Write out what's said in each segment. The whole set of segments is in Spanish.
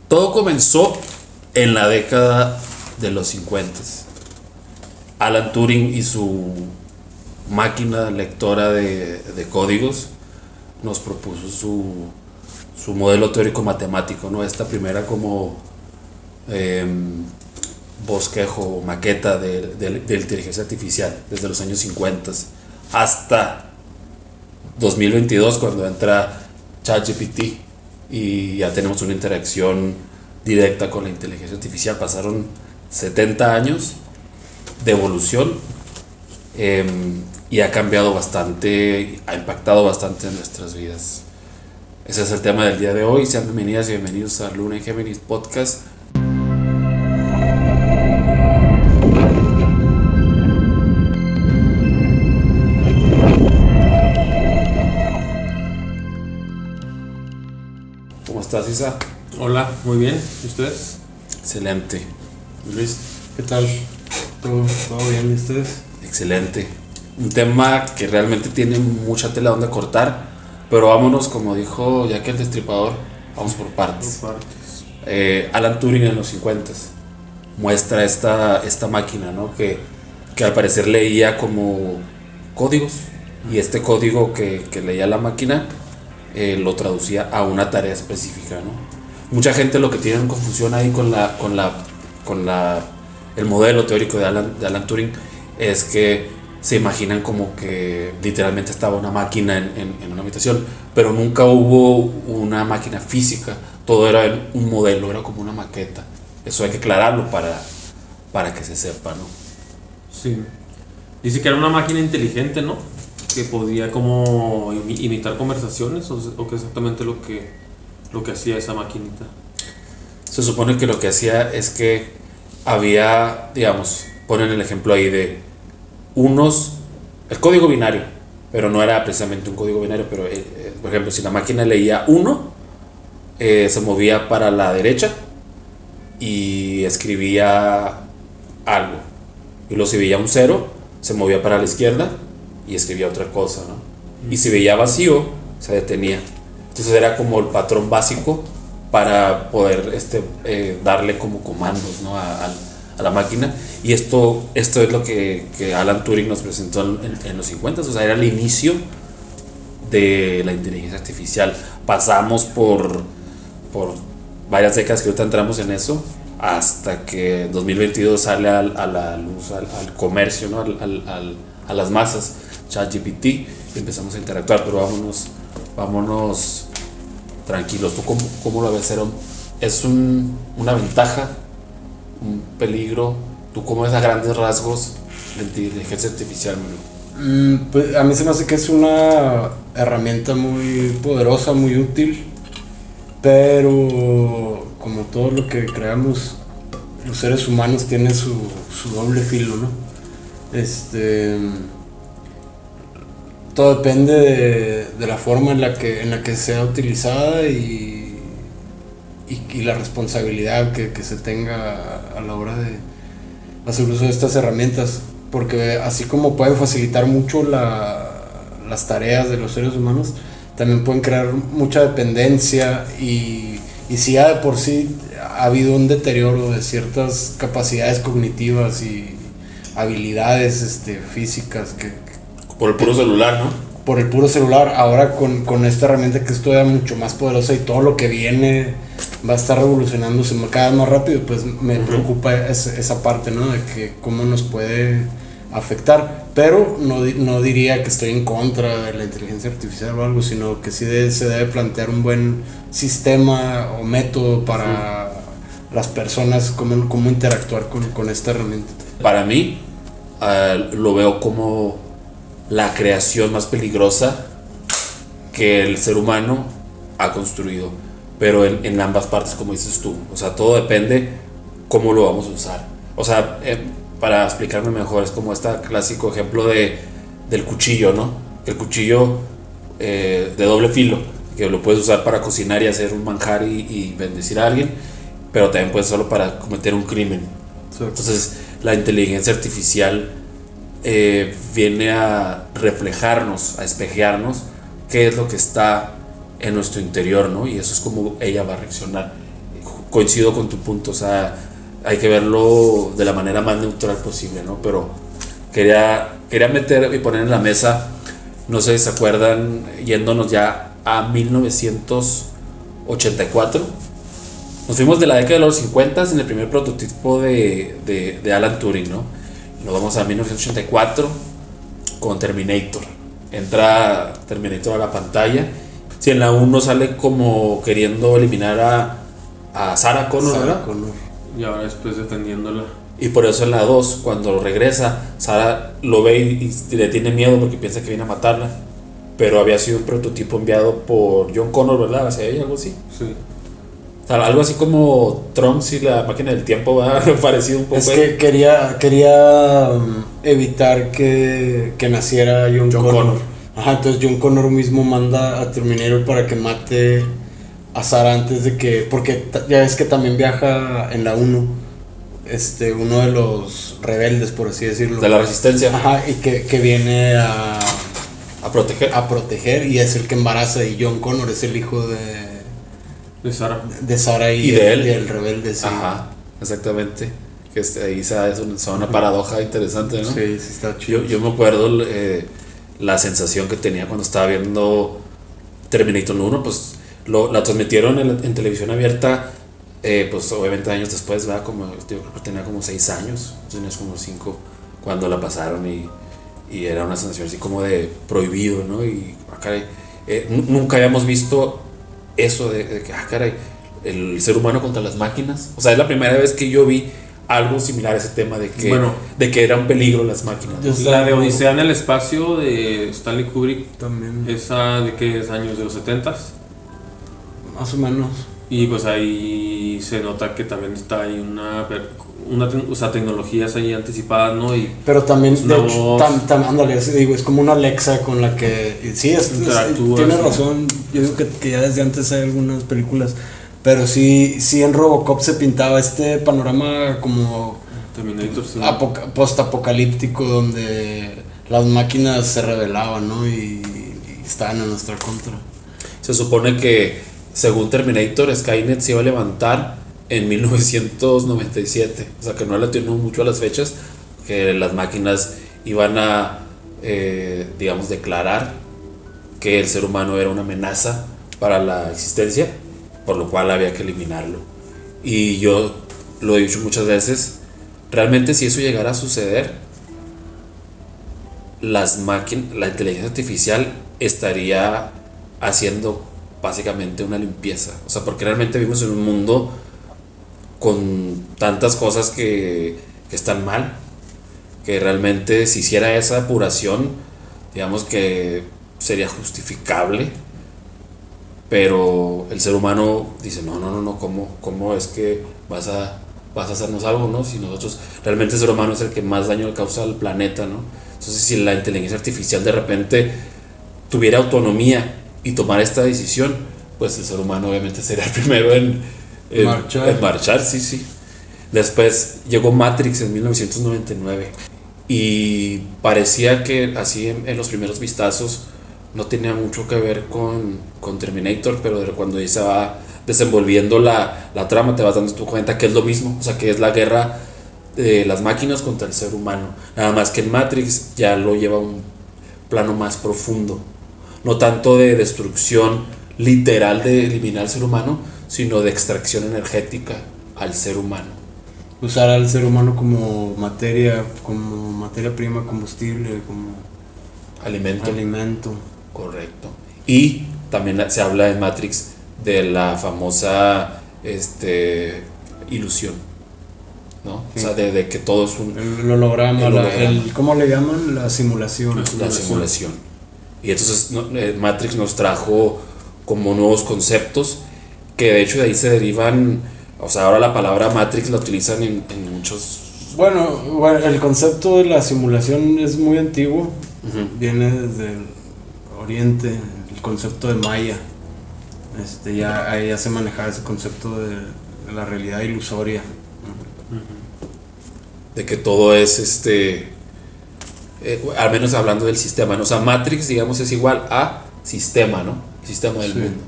Todo comenzó en la década de los 50. Alan Turing y su máquina lectora de códigos nos propuso su modelo teórico matemático, ¿no? Esta primera como bosquejo, maqueta de inteligencia artificial desde los años 50 hasta 2022, cuando entra ChatGPT y ya tenemos una interacción directa con la inteligencia artificial. Pasaron 70 años de evolución y ha cambiado bastante, ha impactado bastante en nuestras vidas. Ese es el tema del día de hoy. Sean bienvenidas y bienvenidos a Luna y Géminis Podcast. ¿Cómo estás, Isa? Hola, muy bien. ¿Y ustedes? Excelente. Luis. ¿Qué tal? ¿Todo bien? ¿Y ustedes? Excelente. Un tema que realmente tiene mucha tela donde cortar, pero vámonos, como dijo Jack el Destripador, vamos por partes. Alan Turing en los 50 muestra esta máquina, ¿no? que al parecer leía como códigos, y este código que leía la máquina lo traducía a una tarea específica, ¿no? Mucha gente lo que tiene en confusión ahí con el modelo teórico de Alan Turing es que se imaginan como que literalmente estaba una máquina en una habitación, pero nunca hubo una máquina física, todo era un modelo, era como una maqueta. Eso hay que aclararlo para que se sepa, ¿no? Sí. Dice que era una máquina inteligente, ¿no? Que podía como imitar conversaciones, o que exactamente lo que hacía esa maquinita. Se supone que lo que hacía es que había, digamos, ponen el ejemplo ahí de el código binario, pero no era precisamente un código binario, pero por ejemplo, si la máquina leía 1, se movía para la derecha y escribía algo, y luego si veía un 0, se movía para la izquierda y escribía otra cosa, ¿no? Y si veía vacío, se detenía. Entonces era como el patrón básico para poder darle como comandos, ¿no? a la máquina. Y esto es lo que Alan Turing nos presentó en los 50, o sea, era el inicio de la inteligencia artificial. Pasamos por varias décadas que ahorita entramos en eso, hasta que en 2022 sale a la luz, al comercio, ¿no? a las masas, ChatGPT, y empezamos a interactuar. Pero vámonos tranquilos. ¿Tú cómo lo ves? ¿Es una ventaja, un peligro? ¿Tú cómo ves a grandes rasgos la inteligencia artificial, Manu? Pues a mí se me hace que es una herramienta muy poderosa, muy útil, pero como todo lo que creamos los seres humanos tiene su doble filo, ¿no? Todo depende de la forma en la que sea utilizada y la responsabilidad que se tenga a la hora de hacer uso de estas herramientas, porque así como pueden facilitar mucho las tareas de los seres humanos, también pueden crear mucha dependencia, y si ya de por sí ha habido un deterioro de ciertas capacidades cognitivas y habilidades físicas Por el puro celular, ¿no? Por el puro celular, ahora con esta herramienta que es todavía mucho más poderosa, y todo lo que viene va a estar revolucionándose cada vez más rápido, pues me preocupa esa parte, ¿no? De que cómo nos puede afectar. Pero no diría que estoy en contra de la inteligencia artificial o algo, sino que sí se debe plantear un buen sistema o método para las personas, cómo interactuar con esta herramienta. Para mí, lo veo como la creación más peligrosa que el ser humano ha construido, pero en ambas partes, como dices tú. O sea, todo depende cómo lo vamos a usar. O sea, para explicarme mejor, es como este clásico ejemplo del cuchillo, ¿no? El cuchillo de doble filo, que lo puedes usar para cocinar y hacer un manjar y bendecir a alguien, pero también puedes usarlo para cometer un crimen. Entonces, la inteligencia artificial viene a reflejarnos, a espejearnos qué es lo que está en nuestro interior, ¿no? Y eso es como ella va a reaccionar. coincido con tu punto, o sea, hay que verlo de la manera más neutral posible, ¿no? Pero quería meter y poner en la mesa, no sé si se acuerdan, yéndonos ya a 1984. Nos fuimos de la década de los 50 en el primer prototipo de Alan Turing, ¿no? Nos vamos a 1984 con Terminator. Entra Terminator a la pantalla. Si en la 1 sale como queriendo eliminar a Sarah Connor, Sarah ¿verdad? Connor. Y ahora después defendiéndola. Y por eso en la 2, cuando regresa, Sarah lo ve y le tiene miedo porque piensa que viene a matarla. Pero había sido un prototipo enviado por John Connor, ¿verdad? Hacia ella, algo así. Sí. O sea, algo así como Trunks y la máquina del tiempo, ¿verdad? Parecido un poco. Es que quería evitar que naciera John Connor. Ajá, entonces John Connor mismo manda a Terminator para que mate a Sarah antes de que... Porque ya ves que también viaja en la 1 uno de los rebeldes, por así decirlo. De la resistencia. Ajá, y que viene A proteger. a proteger y es el que embaraza, y John Connor es el hijo De Sarah. de Sarah Y de él. y el rebelde, sí. Ajá, exactamente. Que ahí es una paradoja interesante, ¿no? Sí, sí está chido. Yo me acuerdo la sensación que tenía cuando estaba viendo Terminator 1, pues la transmitieron en televisión abierta, pues obviamente años después, ¿verdad? Yo creo que tenía como 6 años, tenías como 5 cuando la pasaron y era una sensación así como de prohibido, ¿no? Y caray, nunca habíamos visto eso de que, caray, el ser humano contra las máquinas. O sea, es la primera vez que yo vi algo similar a ese tema de que era un peligro las máquinas. La de Odisea en el espacio de Stanley Kubrick, También. esa de qué es, años de los 70s. Más o menos. Y pues ahí se nota que también está ahí o sea, tecnologías ahí anticipadas, ¿no? Y Pero también, es una de hecho, voz. ándale, así digo, es como una Alexa con la que... Sí, Interactúas, tiene sí. razón. Yo digo que ya desde antes hay algunas películas. Pero sí en Robocop se pintaba este panorama como Terminator, sí. post-apocalíptico, donde las máquinas se rebelaban, ¿no? Y estaban en nuestra contra. Se supone que, según Terminator, Skynet se iba a levantar en 1997. O sea, que no le atinó mucho a las fechas, que las máquinas iban a, digamos, declarar que el ser humano era una amenaza para la existencia, por lo cual había que eliminarlo. Y yo lo he dicho muchas veces, realmente si eso llegara a suceder, la inteligencia artificial estaría haciendo básicamente una limpieza. O sea, porque realmente vivimos en un mundo con tantas cosas que están mal, que realmente si hiciera esa apuración, digamos que sería justificable. Pero el ser humano dice, no, ¿cómo es que vas a hacernos algo, ¿no? Si nosotros, realmente el ser humano es el que más daño le causa al planeta, ¿no? Entonces, si la inteligencia artificial de repente tuviera autonomía y tomara esta decisión, pues el ser humano obviamente sería el primero en marchar, sí. Después llegó Matrix en 1999 y parecía que así en los primeros vistazos no tenía mucho que ver con Terminator, pero cuando ya se va desenvolviendo la trama te vas dando tu cuenta que es lo mismo, o sea, que es la guerra de las máquinas contra el ser humano, nada más que en Matrix ya lo lleva a un plano más profundo, no tanto de destrucción literal de eliminar al ser humano, sino de extracción energética al ser humano. Usar al ser humano como materia prima, combustible, como alimento. Correcto. Y también se habla en Matrix de la famosa ilusión, ¿no? Sí. O sea, de que todo es el holograma, ¿cómo le llaman? La simulación. La simulación. Y entonces Matrix nos trajo como nuevos conceptos que de hecho de ahí se derivan, o sea, ahora la palabra Matrix la utilizan en muchos... Bueno, el concepto de la simulación es muy antiguo. Viene desde el Oriente, el concepto de Maya. Ya se manejaba ese concepto de la realidad ilusoria. De que todo es al menos hablando del sistema, ¿no? O sea, Matrix, digamos, es igual a sistema, ¿no? Sistema del mundo.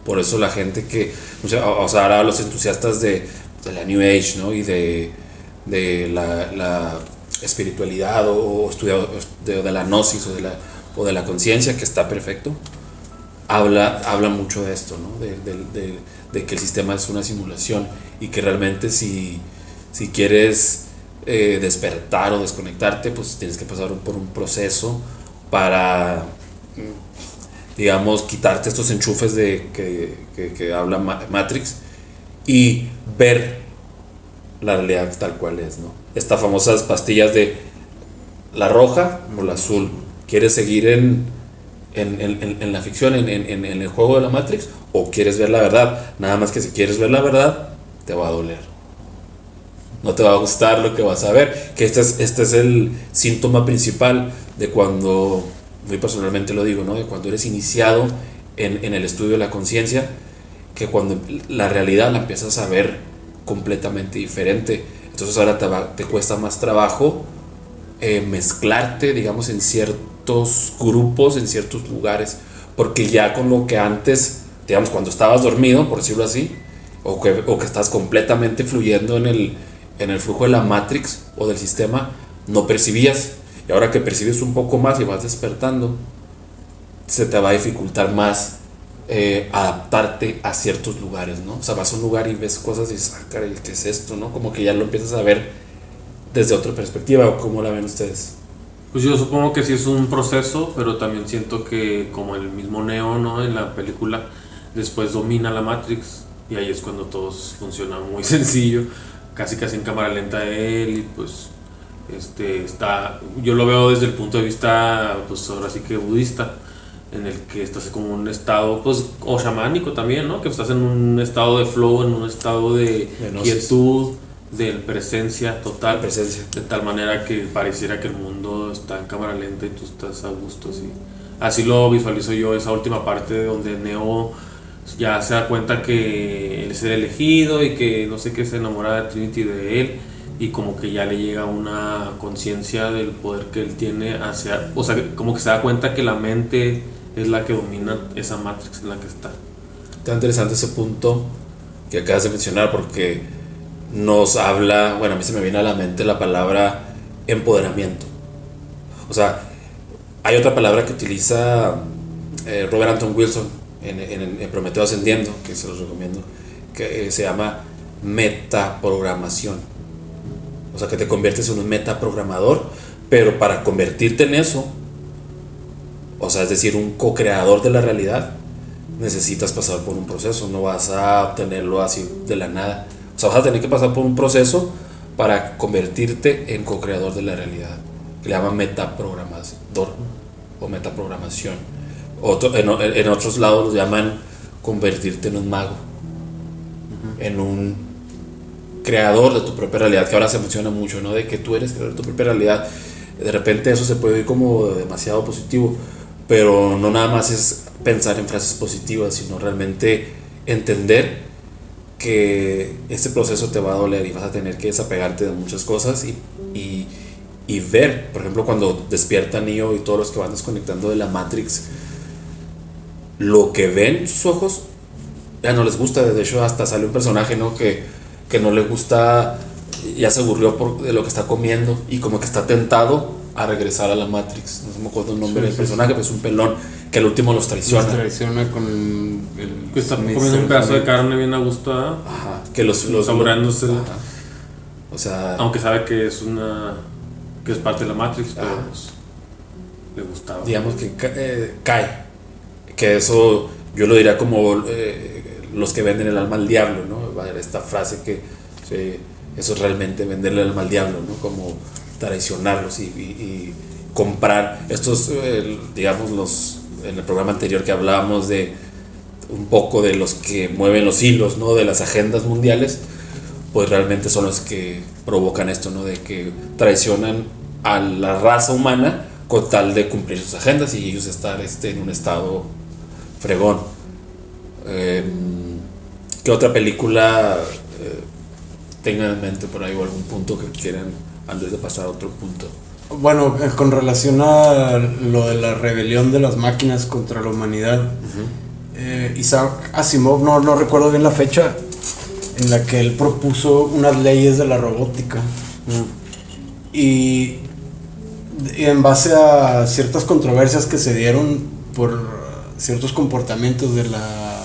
Por eso la gente que, o sea, ahora los entusiastas de la New Age, ¿no? Y de la espiritualidad o estudiado de la gnosis o de la conciencia, que está perfecto, habla mucho de esto, ¿no? De que el sistema es una simulación y que realmente si quieres despertar o desconectarte, pues tienes que pasar por un proceso para, digamos, quitarte estos enchufes que habla Matrix y ver la realidad tal cual es, ¿no? Estas famosas pastillas de la roja o la azul. ¿Quieres seguir en la ficción, en el juego de la Matrix, o quieres ver la verdad? Nada más que si quieres ver la verdad, te va a doler. No te va a gustar lo que vas a ver. Que este es el síntoma principal de cuando, muy personalmente lo digo, ¿no? De cuando eres iniciado en el estudio de la conciencia, que cuando la realidad la empiezas a ver completamente diferente. Entonces ahora te cuesta más trabajo mezclarte, digamos, en ciertos grupos, en ciertos lugares, porque ya con lo que antes, digamos, cuando estabas dormido, por decirlo así, o que estás completamente fluyendo en el flujo de la Matrix o del sistema, no percibías, y ahora que percibes un poco más y vas despertando, se te va a dificultar más adaptarte a ciertos lugares, ¿no? O sea, vas a un lugar y ves cosas y dices, ah, caray, ¿qué es esto, no? Como que ya lo empiezas a ver desde otra perspectiva, ¿o cómo la ven ustedes? Pues yo supongo que sí es un proceso, pero también siento que como el mismo Neo, ¿no? En la película, después domina la Matrix y ahí es cuando todo funciona muy sencillo, casi en cámara lenta él, y pues yo lo veo desde el punto de vista, pues ahora sí que budista, en el que estás como en un estado, pues, o chamánico también, ¿no? Que estás en un estado de flow, en un estado de quietud, de presencia total, de tal manera que pareciera que el mundo está en cámara lenta y tú estás a gusto, así. Así lo visualizo yo, esa última parte donde Neo ya se da cuenta que él es el elegido y que no sé qué, se enamora de Trinity, de él, y como que ya le llega una conciencia del poder que él tiene hacia, o sea, como que se da cuenta que la mente es la que domina esa Matrix en la que está. Está interesante ese punto que acabas de mencionar, porque nos habla, bueno, a mí se me viene a la mente la palabra empoderamiento. O sea, hay otra palabra que utiliza Robert Anton Wilson en Prometeo Ascendiendo, que se los recomiendo, que se llama metaprogramación. O sea, que te conviertes en un metaprogramador, pero para convertirte en eso, o sea, es decir, un co-creador de la realidad, necesitas pasar por un proceso, no vas a obtenerlo así de la nada. O sea, vas a tener que pasar por un proceso para convertirte en co-creador de la realidad, que le llaman metaprogramador o metaprogramación. En otros lados lo llaman convertirte en un mago, en un creador de tu propia realidad, que ahora se menciona mucho, ¿no? De que tú eres creador de tu propia realidad. De repente eso se puede oír como demasiado positivo, pero no nada más es pensar en frases positivas, sino realmente entender que este proceso te va a doler y vas a tener que desapegarte de muchas cosas y ver, por ejemplo, cuando despierta Neo y todos los que van desconectando de la Matrix, lo que ven sus ojos ya no les gusta. De hecho, hasta sale un personaje, ¿no? que no le gusta, ya se aburrió de lo que está comiendo y como que está tentado a regresar a la Matrix. No se me acuerdo el nombre del personaje, pero es un pelón que al último los traiciona. Los traiciona con el que está comiendo un pedazo de carne bien a gusto, ¿eh? Ajá, que los saboreándose. O sea, aunque sabe que es parte de la Matrix, pero pues, le gustaba. Digamos que cae. Que eso yo lo diría como los que venden el alma al diablo, ¿no? Esta frase que eso es realmente venderle el alma al diablo, ¿no? Como traicionarlos y comprar estos, digamos, en el programa anterior que hablábamos de un poco de los que mueven los hilos, ¿no? De las agendas mundiales, pues realmente son los que provocan esto, ¿no? De que traicionan a la raza humana con tal de cumplir sus agendas y ellos estar en un estado fregón. ¿Qué otra película tengan en mente por ahí o algún punto que quieran antes de pasar a otro punto? Bueno, con relación a lo de la rebelión de las máquinas contra la humanidad, Isaac Asimov, no recuerdo bien la fecha, en la que él propuso unas leyes de la robótica. Y en base a ciertas controversias que se dieron por ciertos comportamientos de la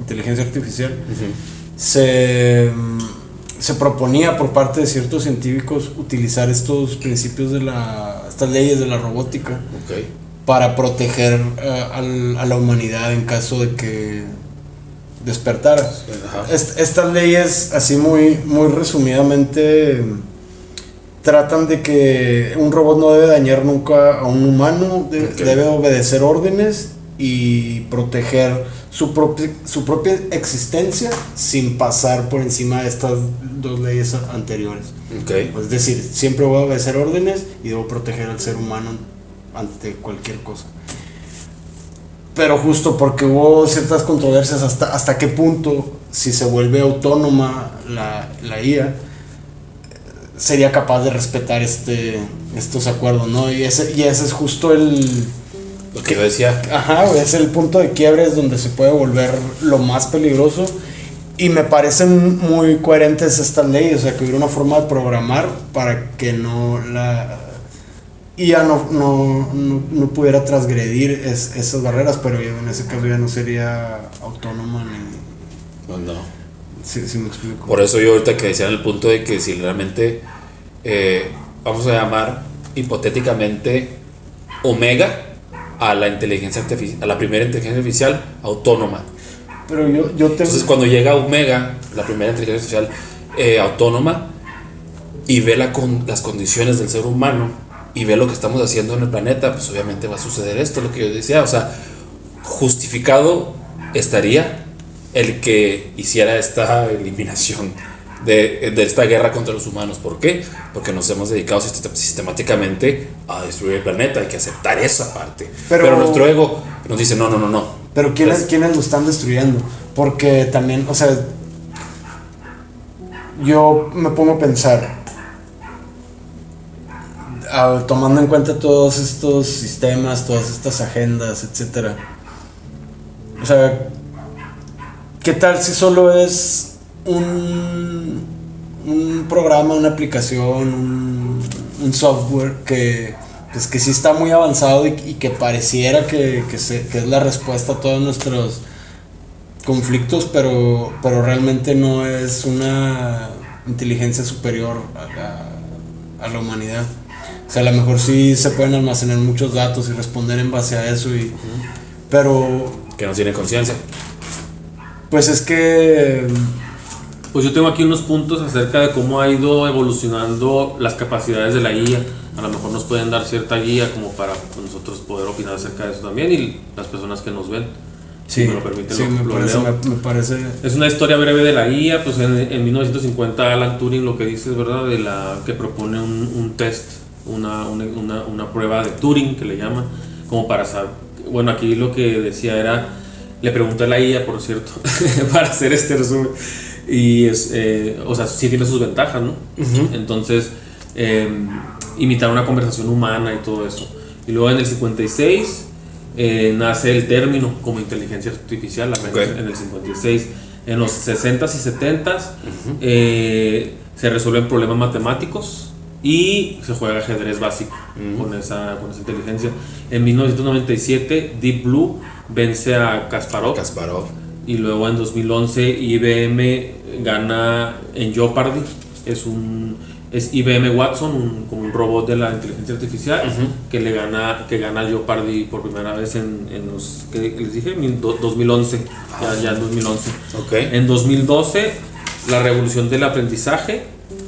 inteligencia artificial, se proponía por parte de ciertos científicos utilizar estos principios estas leyes de la robótica para proteger a la humanidad en caso de que despertara. Estas leyes, así muy resumidamente, tratan de que un robot no debe dañar nunca a un humano, debe obedecer órdenes y proteger su propia existencia sin pasar por encima de estas dos leyes anteriores. Es decir, siempre voy a obedecer órdenes y debo proteger al ser humano ante cualquier cosa. Pero justo porque hubo ciertas controversias hasta qué punto, si se vuelve autónoma la IA, sería capaz de respetar estos acuerdos, ¿no? Y ese es justo lo que yo decía. Es el punto de quiebre, es donde se puede volver lo más peligroso. Y me parecen muy coherentes estas leyes, o sea, que hubiera una forma de programar para que la IA no pudiera transgredir esas barreras, pero en ese caso ya no sería autónoma ni... No. Sí, me explico. Por eso yo ahorita que decía en el punto de que si realmente vamos a llamar hipotéticamente Omega a la inteligencia artificial, a la primera inteligencia artificial autónoma. Pero entonces cuando llega Omega, la primera inteligencia artificial autónoma, y ve las condiciones del ser humano y ve lo que estamos haciendo en el planeta, pues obviamente va a suceder esto, lo que yo decía. O sea, justificado estaría el que hiciera esta eliminación de esta guerra contra los humanos. ¿Por qué? Porque nos hemos dedicado sistemáticamente a destruir el planeta. Hay que aceptar esa parte. Pero nuestro ego nos dice no. Pero ¿quiénes lo están destruyendo? Porque también, o sea, yo me pongo a pensar, tomando en cuenta todos estos sistemas, todas estas agendas, etcétera. O sea, ¿qué tal si solo es un programa, una aplicación, un software que sí está muy avanzado y que pareciera que es la respuesta a todos nuestros conflictos, pero realmente no es una inteligencia superior a la humanidad? O sea, a lo mejor sí se pueden almacenar muchos datos y responder en base a eso, pero... Que no tiene conciencia. Pues es que... Pues yo tengo aquí unos puntos acerca de cómo ha ido evolucionando las capacidades de la IA. A lo mejor nos pueden dar cierta guía como para nosotros poder opinar acerca de eso también, y las personas que nos ven. Sí, si me lo permiten, sí, me parece. Es una historia breve de la IA. Pues en 1950 Alan Turing, lo que dice es verdad, que propone un test, una prueba de Turing que le llaman, como para saber. Bueno, aquí lo que decía era, le pregunté a la IA, por cierto, para hacer este resumen, y o sea, sí tiene sus ventajas, ¿no? Entonces, imitar una conversación humana y todo eso. Y luego en el 56 nace el término como inteligencia artificial, en el 56. En los 60s y 70s se resuelven problemas matemáticos y se juega ajedrez básico con esa inteligencia. En 1997 Deep Blue vence a Kasparov. Y luego en 2011 IBM gana en Jeopardy. Es IBM Watson, como un robot de la inteligencia artificial, que gana a Jeopardy por primera vez en los, que les dije, 2011. Ya en 2011. En 2012 la revolución del aprendizaje,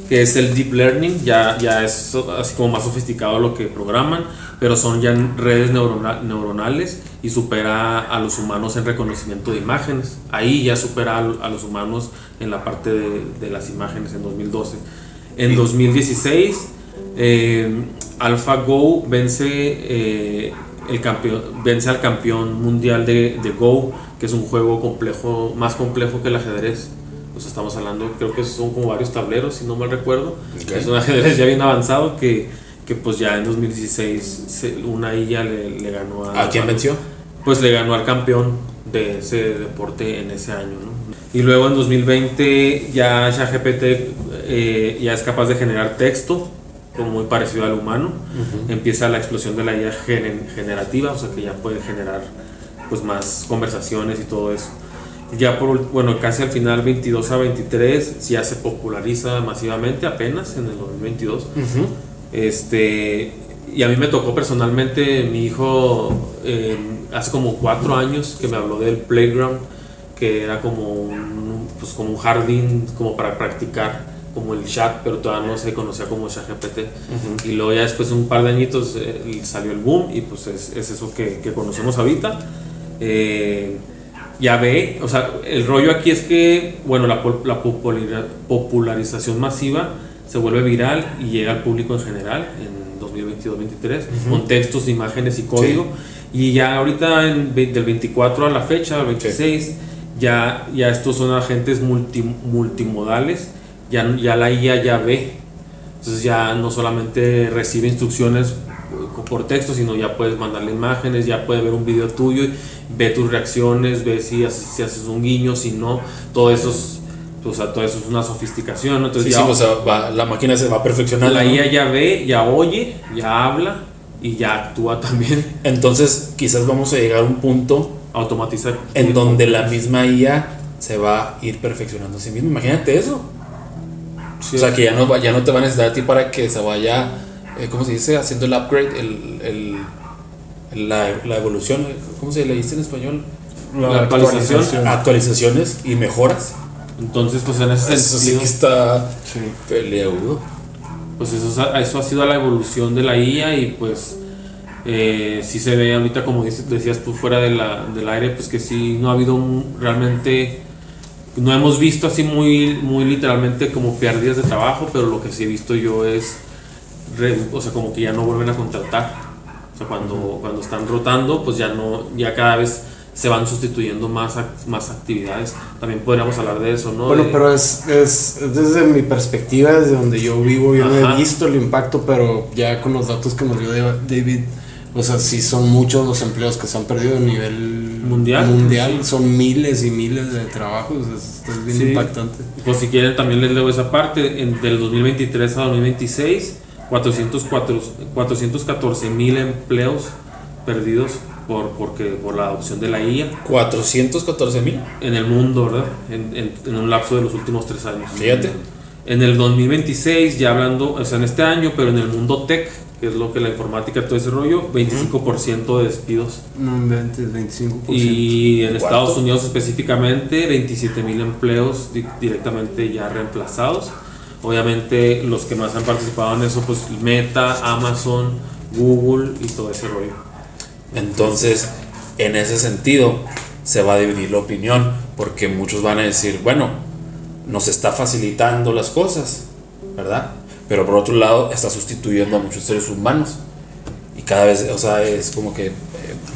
que es el deep learning, ya es así como más sofisticado lo que programan, pero son ya redes neuronales y supera a los humanos en reconocimiento de imágenes. Ahí ya supera a los humanos en la parte de las imágenes en 2012. En 2016 AlphaGo vence al campeón mundial de Go, que es un juego más complejo que el ajedrez. Pues estamos hablando, creo que son como varios tableros, si no mal recuerdo. Es un ajedrez ya bien avanzado que pues ya en 2016 una IA le ganó ¿A quién venció? Pues le ganó al campeón de ese deporte en ese año, ¿no? Y luego en 2020 ya ChatGPT ya es capaz de generar texto, como muy parecido al humano. Empieza la explosión de la IA generativa, o sea que ya puede generar pues más conversaciones y todo eso. Ya bueno, casi al final 22 a 23 ya se populariza masivamente, apenas en el 2022. Y a mí me tocó personalmente, mi hijo hace como 4 años que me habló del Playground, que era como un jardín como para practicar, como el chat, pero todavía no se conocía como ChatGPT. Y luego ya después de un par de añitos salió el boom y pues es eso que conocemos ahorita. Ya ve, o sea, el rollo aquí es que, bueno, la popularización masiva se vuelve viral y llega al público en general en 2022-23 con textos, imágenes y código. Y ya ahorita del 24 a la fecha, al 26, ya estos son agentes multimodales, ya la IA ya ve. Entonces ya no solamente recibe instrucciones por texto, sino ya puedes mandarle imágenes, ya puede ver un video tuyo, ve tus reacciones, ve si haces un guiño, si no, todo eso es una sofisticación, ¿no? Entonces la máquina se va perfeccionando. La IA ya ve, ya oye, ya habla y ya actúa también. Entonces quizás vamos a llegar a un punto automatizar en donde la misma IA se va a ir perfeccionando a sí misma. Imagínate eso. Sí, o sea, que ya no te va a necesitar a ti para que se vaya, ¿cómo se dice? Haciendo el upgrade, la evolución, ¿cómo se le dice en español? La actualización. Actualizaciones y mejoras. Entonces, pues en ese eso sentido, sí que está peleagudo. Pues eso ha sido la evolución de la IA y pues sí se ve ahorita, como decías tú fuera del aire, pues que sí no ha habido realmente, no hemos visto así muy literalmente como pérdidas de trabajo, pero lo que sí he visto yo es, o sea, como que ya no vuelven a contratar. O sea, cuando están rotando, pues ya cada vez se van sustituyendo más actividades. También podríamos hablar de eso, ¿no? Bueno, pero es desde mi perspectiva, desde donde yo vivo, yo no he visto el impacto, pero ya con los datos que nos dio David, o sea, sí son muchos los empleos que se han perdido a nivel mundial, sí. Son miles y miles de trabajos, es bien impactante. Pues si quieren también les leo esa parte, del 2023 a 2026, 414,000 empleos perdidos por la adopción de la IA. 414,000 en el mundo, ¿verdad? En un lapso de los últimos 3 años. Fíjate. En el 2026, ya hablando, o sea, en este año, pero en el mundo tech, que es lo que la informática, todo ese rollo, 25% de despidos. No inventes, 25%. Y en Estados Unidos específicamente, 27,000 empleos directamente ya reemplazados. Obviamente los que más han participado en eso, pues Meta, Amazon, Google y todo ese rollo. Entonces, en ese sentido, se va a dividir la opinión, porque muchos van a decir, bueno, nos está facilitando las cosas, ¿verdad? Pero por otro lado, está sustituyendo a muchos seres humanos. Y cada vez, o sea, es como que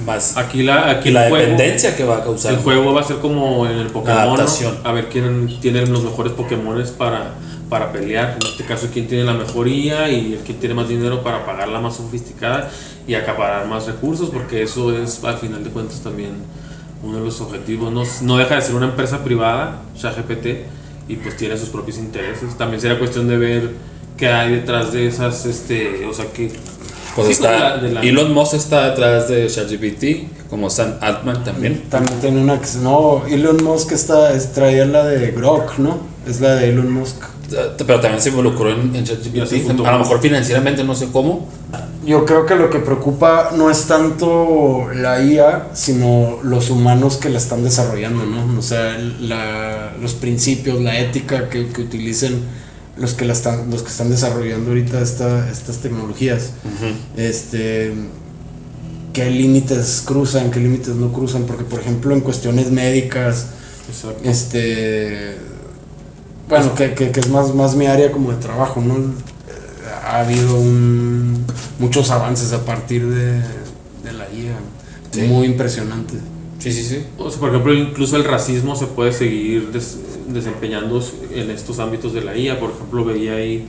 más aquí la dependencia que va a causar. El juego va a ser como en el Pokémon, adaptación. A ver quién tiene los mejores Pokémones para pelear. En este caso, quién tiene la mejor IA y el quién tiene más dinero para pagarla más sofisticada y acaparar más recursos, porque eso es al final de cuentas también uno de los objetivos. No deja de ser una empresa privada, ChatGPT, y pues tiene sus propios intereses. También será cuestión de ver qué hay detrás de esas, o sea, que pues está Elon Musk está detrás de ChatGPT, como Sam Altman también. También tiene una que Elon Musk traía la de Grok, ¿no? Es la de Elon Musk. Pero también se involucró en ChatGPT, a lo mejor financieramente, no sé cómo. Yo creo que lo que preocupa no es tanto la IA, sino los humanos que la están desarrollando, ¿no? O sea, los principios, la ética que utilicen los que están desarrollando ahorita estas tecnologías. Qué límites cruzan, qué límites no cruzan, porque por ejemplo en cuestiones médicas, bueno, que es más mi área como de trabajo, ¿no? Ha habido muchos avances a partir de la IA, sí. Muy impresionante. Sí. O sea, por ejemplo, incluso el racismo se puede seguir desempeñando en estos ámbitos de la IA. Por ejemplo, veía ahí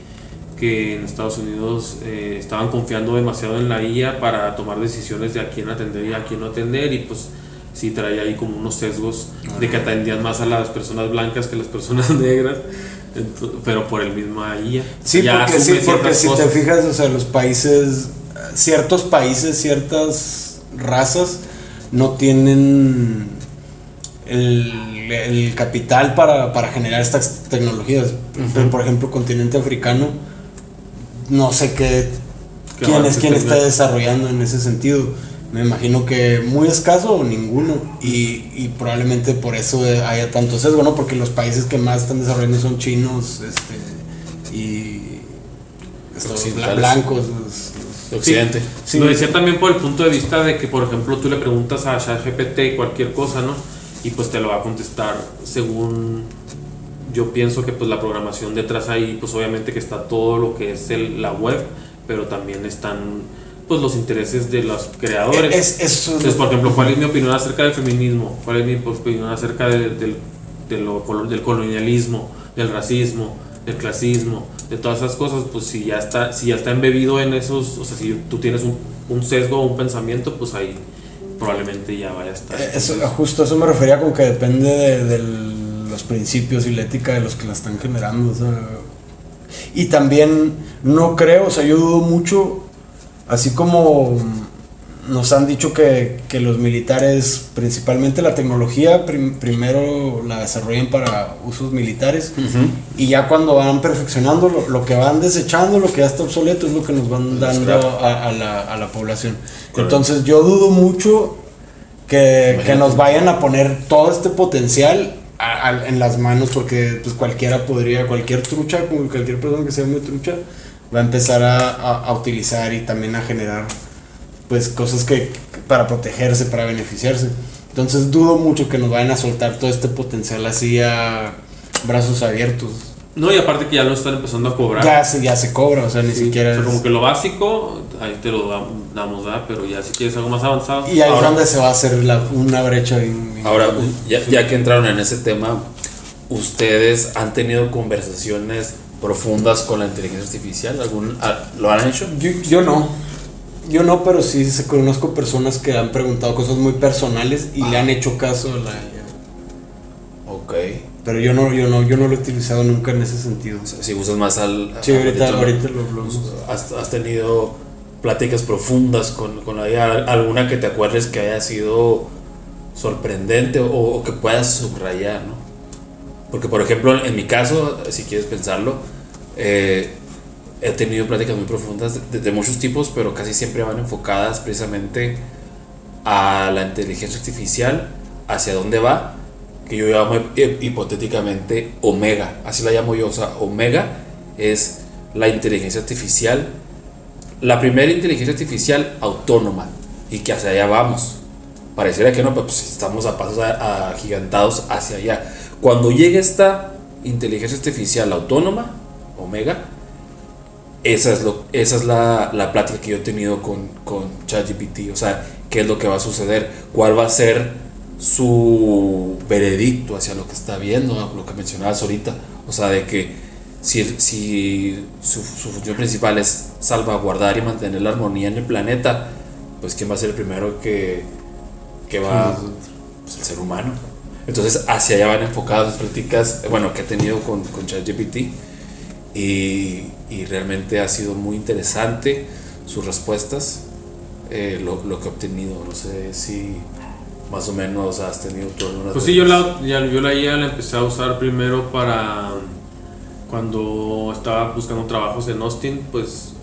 que en Estados Unidos estaban confiando demasiado en la IA para tomar decisiones de a quién atender y a quién no atender, y pues sí traía ahí como unos sesgos de que atendían más a las personas blancas que a las personas negras, pero por el mismo IA. Sí, ya porque si cosas. te fijas, o sea, los países, ciertas razas no tienen el capital para generar estas tecnologías. Por ejemplo, continente africano, no sé quién está desarrollando en ese sentido. Me imagino que muy escaso o ninguno, y probablemente por eso haya tanto sesgo, ¿no? Porque los países que más están desarrollando son chinos, y blancos, de Occidente. Sí. Lo decía también por el punto de vista de que, por ejemplo, tú le preguntas a ChatGPT cualquier cosa, ¿no? Y pues te lo va a contestar según. Yo pienso que pues la programación detrás ahí, pues obviamente que está todo lo que es la web, pero también están pues los intereses de los creadores. Entonces, por ejemplo, ¿cuál es mi opinión acerca del feminismo? ¿Cuál es mi opinión acerca del colonialismo, del racismo, del clasismo, de todas esas cosas? Pues si ya está embebido en esos, o sea, si tú tienes un sesgo o un pensamiento, pues ahí probablemente ya vaya a estar. Justo eso me refería, con que depende de los principios y la ética de los que la están generando, o sea. Y también no creo, o sea, yo dudo mucho, así como nos han dicho que los militares, principalmente la tecnología, primero la desarrollan para usos militares, y ya cuando van perfeccionando lo que van desechando, lo que ya está obsoleto, es lo que nos van dando a la población. Correcto. Entonces yo dudo mucho que nos vayan a poner todo este potencial en las manos, porque pues cualquier trucha, cualquier persona que sea muy trucha, va a empezar a utilizar y también a generar pues cosas que para protegerse, para beneficiarse. Entonces dudo mucho que nos vayan a soltar todo este potencial así a brazos abiertos. No, y aparte que ya lo están empezando a cobrar. Ya se cobra, o sea, ni siquiera. O sea, como que lo básico, ahí te lo damos, ¿verdad? Pero ya si quieres algo más avanzado. Y ahí es donde se va a hacer una brecha. Ahora, ya que entraron en ese tema, ¿ustedes han tenido conversaciones profundas con la inteligencia artificial? ¿Lo han hecho? Yo no, pero sí conozco personas que han preguntado cosas muy personales y le han hecho caso a la IA. Ok. Pero yo no lo he utilizado nunca en ese sentido. O sea, si usas más Sí, ahorita lo ¿Has tenido pláticas profundas con la IA? ¿Alguna que te acuerdes que haya sido sorprendente o que puedas subrayar, ¿no? Porque, por ejemplo, en mi caso, si quieres pensarlo, he tenido pláticas muy profundas de muchos tipos, pero casi siempre van enfocadas precisamente a la inteligencia artificial, hacia dónde va, que yo llamo hipotéticamente Omega, así la llamo yo. O sea, Omega es la inteligencia artificial, la primera inteligencia artificial autónoma, y que hacia allá vamos. Pareciera que no, pero pues estamos a pasos agigantados hacia allá. Cuando llegue esta inteligencia artificial autónoma, Omega, esa es la plática que yo he tenido con ChatGPT. O sea, ¿qué es lo que va a suceder? ¿Cuál va a ser su veredicto hacia lo que está viendo? Lo que mencionabas ahorita. O sea, de que si su función principal es salvaguardar y mantener la armonía en el planeta, pues ¿quién va a ser el primero que va? Pues el ser humano. Entonces hacia allá van enfocadas las prácticas, que he tenido con ChatGPT, y realmente ha sido muy interesante sus respuestas, lo que he obtenido. No sé si más o menos has tenido tú alguna. Pues sí, yo la IA la empecé a usar primero para cuando estaba buscando trabajos en Austin. Pues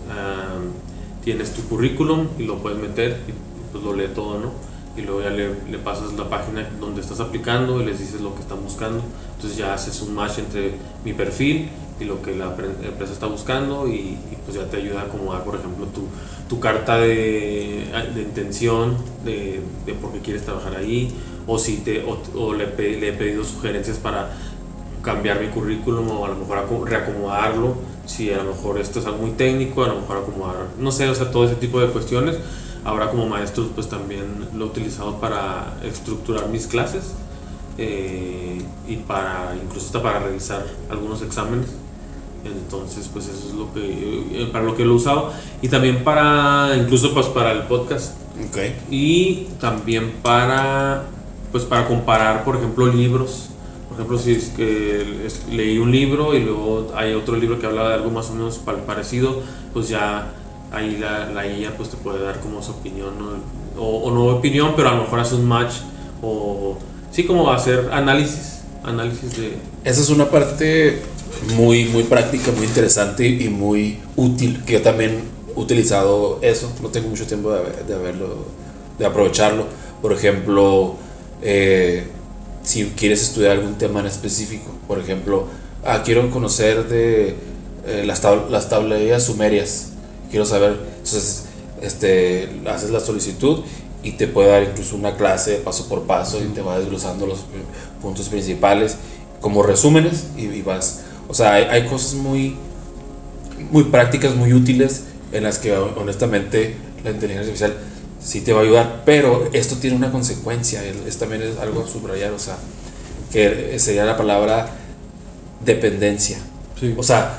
tienes tu currículum y lo puedes meter y pues lo lee todo, ¿no? Y luego ya le pasas la página donde estás aplicando y les dices lo que están buscando. Entonces ya haces un match entre mi perfil y lo que la empresa está buscando, y pues ya te ayuda a acomodar, por ejemplo, tu carta de intención de por qué quieres trabajar ahí, o si le he pedido sugerencias para cambiar mi currículum, o a lo mejor reacomodarlo, si a lo mejor esto es algo muy técnico, a lo mejor acomodar, no sé, o sea, todo ese tipo de cuestiones. Ahora como maestro pues también lo he utilizado para estructurar mis clases, y incluso hasta para revisar algunos exámenes. Entonces pues eso es lo que para lo que lo he usado, y también incluso pues para el podcast. Okay. Y también para pues para comparar, por ejemplo, libros. Por ejemplo, si es que leí un libro y luego hay otro libro que habla de algo más o menos parecido, pues ya ahí la IA pues te puede dar como su opinión, ¿no? O no opinión, pero a lo mejor hace un match, o sí, como hacer análisis de... Esa es una parte muy, muy práctica, muy interesante y muy útil, que yo también he utilizado eso. No tengo mucho tiempo de aprovecharlo. Por ejemplo, si quieres estudiar algún tema en específico, por ejemplo, quiero conocer de las tablerías sumerias, quiero saber, entonces haces la solicitud y te puede dar incluso una clase paso por paso y te va desglosando los puntos principales como resúmenes y vas, o sea, hay cosas muy, muy prácticas, muy útiles, en las que honestamente la inteligencia artificial sí te va a ayudar, pero esto tiene una consecuencia, también es algo a subrayar, o sea, que sería la palabra dependencia. Sí. O sea,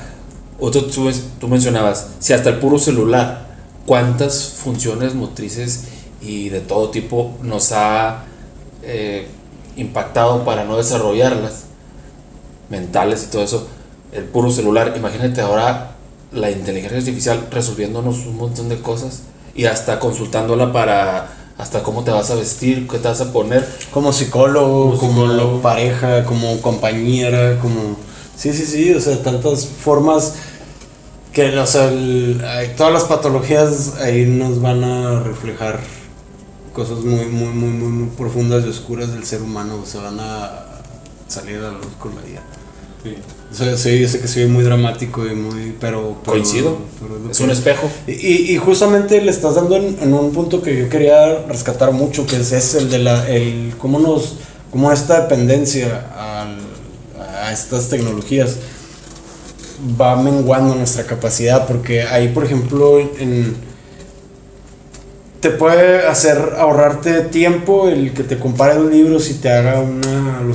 tú mencionabas, si hasta el puro celular, cuántas funciones motrices y de todo tipo nos ha impactado para no desarrollarlas, mentales y todo eso, el puro celular. Imagínate ahora la inteligencia artificial resolviéndonos un montón de cosas y hasta consultándola para hasta cómo te vas a vestir, qué te vas a poner. Como psicólogo, como pareja, como compañera, como... Sí, o sea, tantas formas que, o sea, todas las patologías ahí nos van a reflejar cosas muy, muy, muy, muy, muy profundas y oscuras del ser humano, se van a salir a la luz con la IA. Sí. O sea, sí, yo sé que soy muy dramático y muy, pero coincido, pero es un espejo. Y justamente le estás dando en un punto que yo quería rescatar mucho, que es el de cómo esta dependencia a estas tecnologías va menguando nuestra capacidad, porque ahí, por ejemplo, te puede hacer ahorrarte tiempo el que te compare dos libros y te haga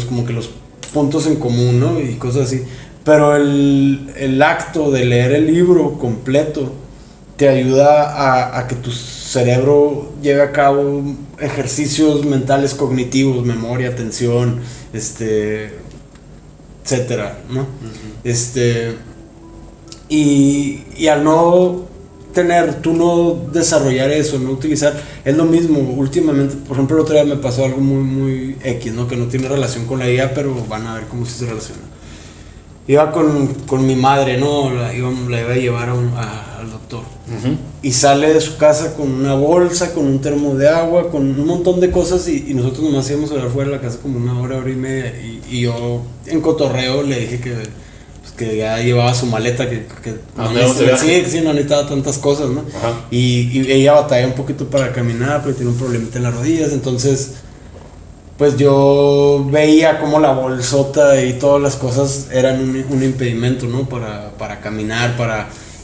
como que los puntos en común, ¿no? Y cosas así. Pero el acto de leer el libro completo te ayuda a que tu cerebro lleve a cabo ejercicios mentales cognitivos, memoria, atención, etcétera, ¿no? Uh-huh. Y al no desarrollar eso, no utilizar, es lo mismo. Últimamente, por ejemplo, el otro día me pasó algo muy, muy X, ¿no? Que no tiene relación con la IA, pero van a ver cómo sí se relaciona. Iba con mi madre, ¿no? La iba a llevar al doctor. Uh-huh. Y sale de su casa con una bolsa, con un termo de agua, con un montón de cosas, y nosotros nomás íbamos a hablar fuera de la casa como una hora y media, y yo en cotorreo le dije que ya llevaba su maleta, que no necesitaba tantas cosas, ¿no? Uh-huh. Y ella batalla un poquito para caminar, pero tiene un problemita en las rodillas, entonces pues yo veía como la bolsota y todas las cosas eran un impedimento, ¿no? Para caminar,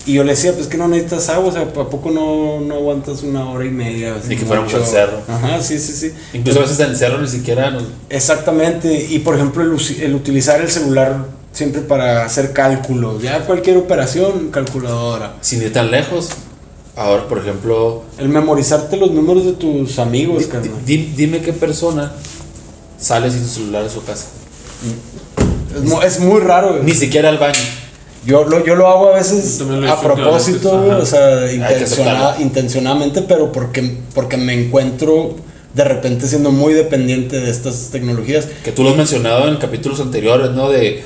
y yo le decía, pues que no necesitas agua, o sea, ¿a poco no aguantas una hora y media? Ni que fuéramos al cerro. Ajá, sí. Incluso a veces en el cerro ni siquiera... Exactamente, y por ejemplo el utilizar el celular siempre para hacer cálculos, ya cualquier operación, calculadora. Sin ir tan lejos. Ahora, por ejemplo... El memorizarte los números de tus amigos, carnal. Dime qué persona sale sin su celular de su casa. Es muy raro, güey. Ni siquiera al baño. Yo lo hago a veces a propósito, o sea, intencionadamente, pero porque me encuentro de repente siendo muy dependiente de estas tecnologías. Que tú lo has mencionado en capítulos anteriores, ¿no? De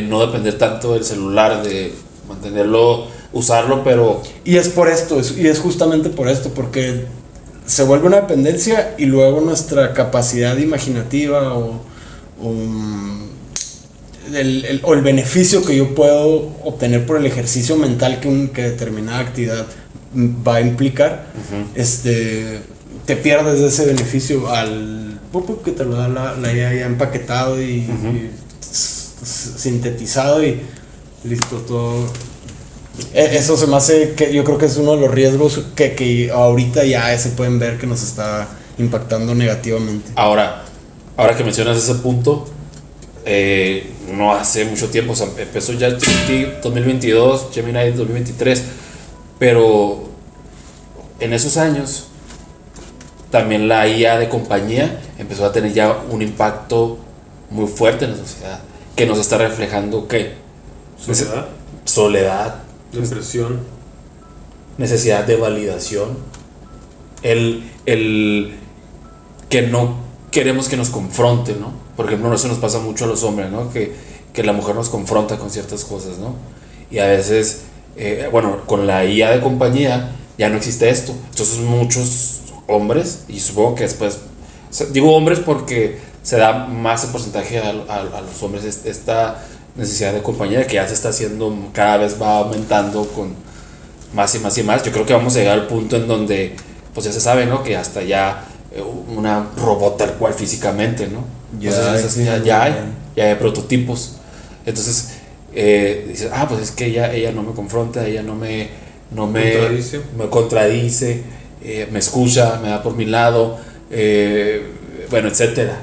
no depender tanto del celular, de mantenerlo, usarlo, pero... Y es por esto, y es justamente por esto, porque se vuelve una dependencia y luego nuestra capacidad imaginativa o el beneficio que yo puedo obtener por el ejercicio mental que determinada actividad va a implicar, uh-huh. Te pierdes de ese beneficio al que te lo da la IA ya empaquetado y, uh-huh. y sintetizado y listo todo. Eso se me hace que yo creo que es uno de los riesgos que ahorita ya se pueden ver que nos está impactando negativamente. Ahora que mencionas ese punto, no hace mucho tiempo, o sea, empezó ya GPT 2022, Gemini 2023, pero en esos años también la IA de compañía empezó a tener ya un impacto muy fuerte en la sociedad, que nos está reflejando ¿qué? Soledad, depresión, necesidad de validación, el que no queremos que nos confronten, ¿no? Por ejemplo, eso nos pasa mucho a los hombres, ¿no? Que la mujer nos confronta con ciertas cosas, ¿no? Y a veces, bueno, con la IA de compañía ya no existe esto. Entonces muchos hombres, y supongo que después, digo hombres porque se da más en porcentaje a los hombres esta necesidad de compañía que ya se está haciendo, cada vez va aumentando con más y más y más. Yo creo que vamos a llegar al punto en donde, pues ya se sabe, ¿no? Que hasta ya una robot tal cual físicamente, ¿no? Ya hay prototipos. Entonces dices, pues es que ella no me confronta, ella no me contradice, me escucha, me da por mi lado, bueno, etcétera.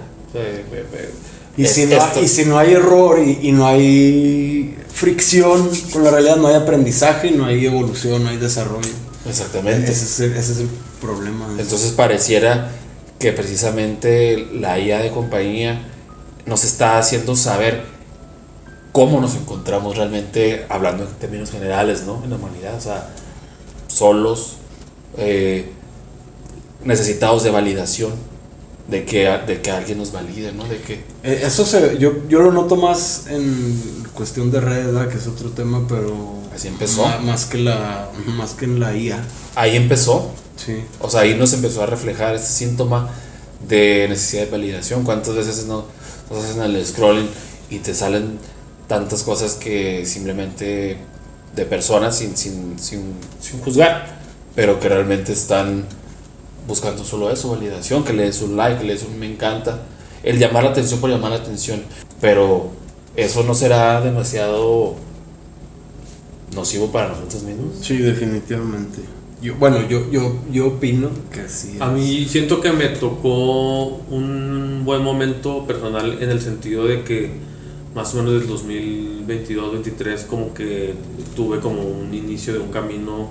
Y si no hay error y no hay fricción con la realidad, no hay aprendizaje, no hay evolución, no hay desarrollo. Exactamente. Ese es el problema. Entonces pareciera que precisamente la IA de compañía nos está haciendo saber cómo nos encontramos realmente, hablando en términos generales, ¿no? En la humanidad, o sea, solos, necesitados de validación, de que alguien nos valide, ¿no? De que eso yo lo noto más en cuestión de redes, ¿verdad? Que es otro tema, pero así empezó. Más que en la IA. Ahí empezó. Sí. O sea, ahí nos empezó a reflejar este síntoma de necesidad de validación. ¿Cuántas veces nos hacen el scrolling y te salen tantas cosas que simplemente de personas sin juzgar, pero que realmente están buscando solo eso, validación, que le des un like, que le des un me encanta, el llamar la atención por llamar la atención, pero eso no será demasiado nocivo para nosotros mismos. Sí, definitivamente. Yo opino que sí. A mí siento que me tocó un buen momento personal en el sentido de que más o menos del 2022-23 como que tuve como un inicio de un camino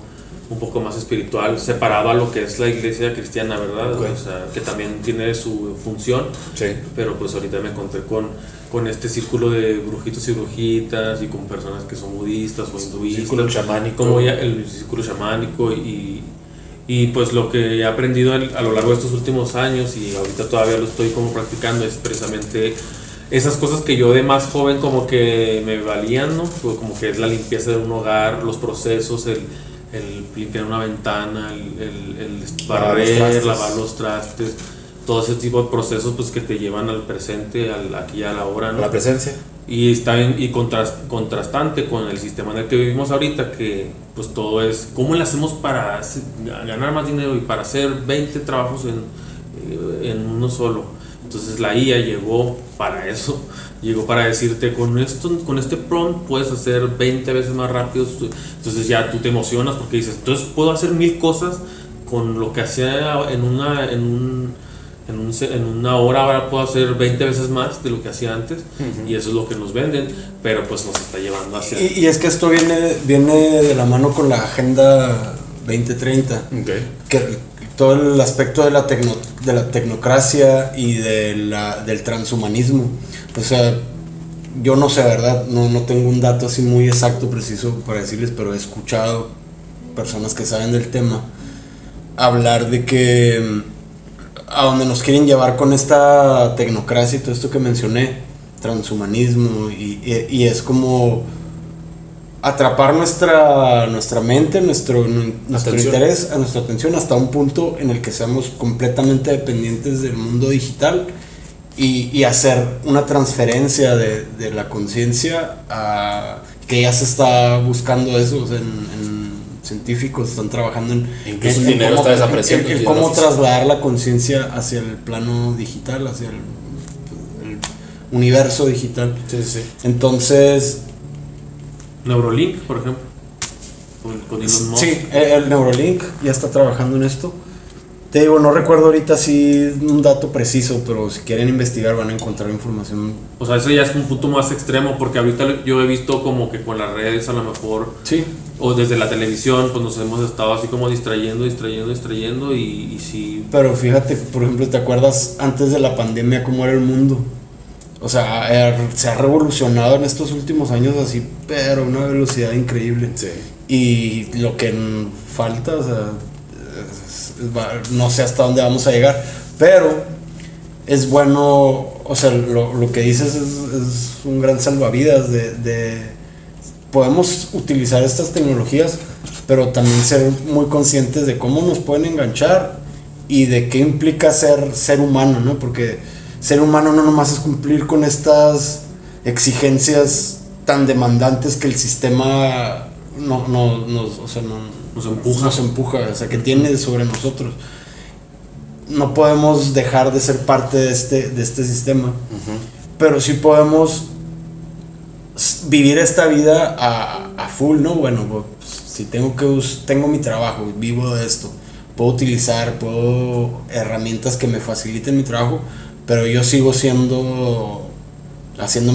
un poco más espiritual, separado a lo que es la iglesia cristiana, ¿verdad? Okay. O sea, que también tiene su función, sí. Pero pues ahorita me encontré con este círculo de brujitos y brujitas y con personas que son budistas o hinduistas. Círculo chamánico. Como ya el círculo chamánico y pues lo que he aprendido a lo largo de estos últimos años y ahorita todavía lo estoy como practicando es precisamente esas cosas que yo de más joven como que me valían, ¿no? Como que es la limpieza de un hogar, los procesos, el limpiar una ventana, el barrer, lavar los trastes, todo ese tipo de procesos pues que te llevan al presente, aquí y a la hora, ¿no? La presencia. Y está bien, y contrastante con el sistema en el que vivimos ahorita, que pues todo es cómo le hacemos para ganar más dinero y para hacer 20 trabajos en uno solo. Entonces la IA llegó para eso, llegó para decirte con este prompt puedes hacer 20 veces más rápido. Entonces ya tú te emocionas porque dices, entonces puedo hacer 1000 cosas con lo que hacía en una hora, ahora puedo hacer 20 veces más de lo que hacía antes. Uh-huh. Y eso es lo que nos venden, pero pues nos está llevando hacia... Y es que esto viene de la mano con la Agenda 2030, okay. Que todo el aspecto de la tecnocracia y del transhumanismo. O sea, yo no sé, ¿verdad? No tengo un dato así muy exacto, preciso para decirles, pero he escuchado personas que saben del tema hablar de que a donde nos quieren llevar con esta tecnocracia y todo esto que mencioné, transhumanismo, y es como atrapar nuestra mente, nuestro interés, a nuestra atención hasta un punto en el que seamos completamente dependientes del mundo digital y hacer una transferencia de la conciencia que ya se está buscando eso, o sea, en científicos están trabajando incluso el dinero está desapareciendo, en cómo trasladar la conciencia hacia el plano digital, hacia el universo digital. Sí. Entonces, Neuralink, por ejemplo, con Elon Musk. Sí, el Neuralink ya está trabajando en esto. Te digo, no recuerdo ahorita sí un dato preciso, pero si quieren investigar van a encontrar información. O sea, eso ya es un punto más extremo, porque ahorita yo he visto como que con las redes a lo mejor, Sí. o desde la televisión, pues nos hemos estado así como distrayendo y sí. Pero fíjate, por ejemplo, ¿te acuerdas antes de la pandemia cómo era el mundo? O sea, se ha revolucionado en estos últimos años así, pero a una velocidad increíble. Sí. Y lo que falta, o sea, no sé hasta dónde vamos a llegar, pero es bueno, o sea, lo que dices es un gran salvavidas podemos utilizar estas tecnologías, pero también ser muy conscientes de cómo nos pueden enganchar y de qué implica ser humano, ¿no? Porque ser humano no nomás es cumplir con estas exigencias tan demandantes que el sistema nos empuja, o sea, que tiene sobre nosotros. No podemos dejar de ser parte de este sistema, pero sí podemos vivir esta vida a full, ¿no? Bueno, pues, si tengo mi trabajo, vivo de esto, puedo utilizar herramientas que me faciliten mi trabajo, pero yo sigo haciéndome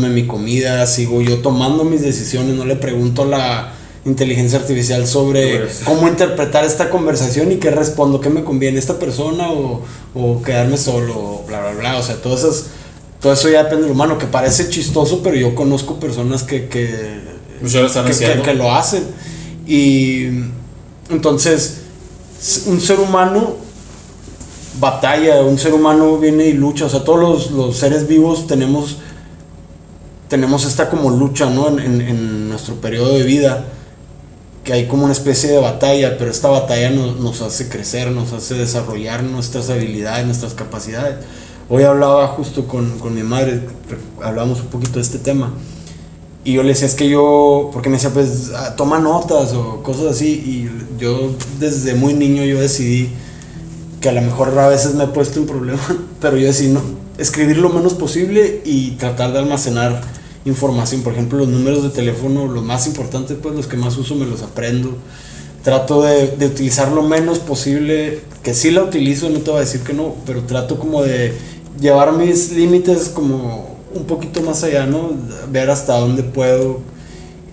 mi comida, sigo yo tomando mis decisiones, no le pregunto a la inteligencia artificial sobre cómo interpretar esta conversación y qué respondo, qué me conviene, esta persona o quedarme solo, bla, bla, bla. O sea, todo eso ya depende del humano, que parece chistoso, pero yo conozco personas que lo hacen. Y entonces, un ser humano batalla, un ser humano viene y lucha. O sea, todos los seres vivos tenemos esta como lucha, ¿no? En nuestro periodo de vida, que hay como una especie de batalla, pero esta batalla nos hace crecer, nos hace desarrollar nuestras habilidades, nuestras capacidades. Hoy hablaba justo con mi madre, hablábamos un poquito de este tema, y yo le decía, porque me decía, pues, toma notas o cosas así, y yo desde muy niño yo decidí que a lo mejor a veces me he puesto en problema, pero yo decidí escribir lo menos posible y tratar de almacenar información. Por ejemplo, los números de teléfono, los más importantes, pues los que más uso me los aprendo. Trato de utilizar lo menos posible, que sí la utilizo, no te voy a decir que no, pero trato como de llevar mis límites como un poquito más allá, ¿no? Ver hasta dónde puedo.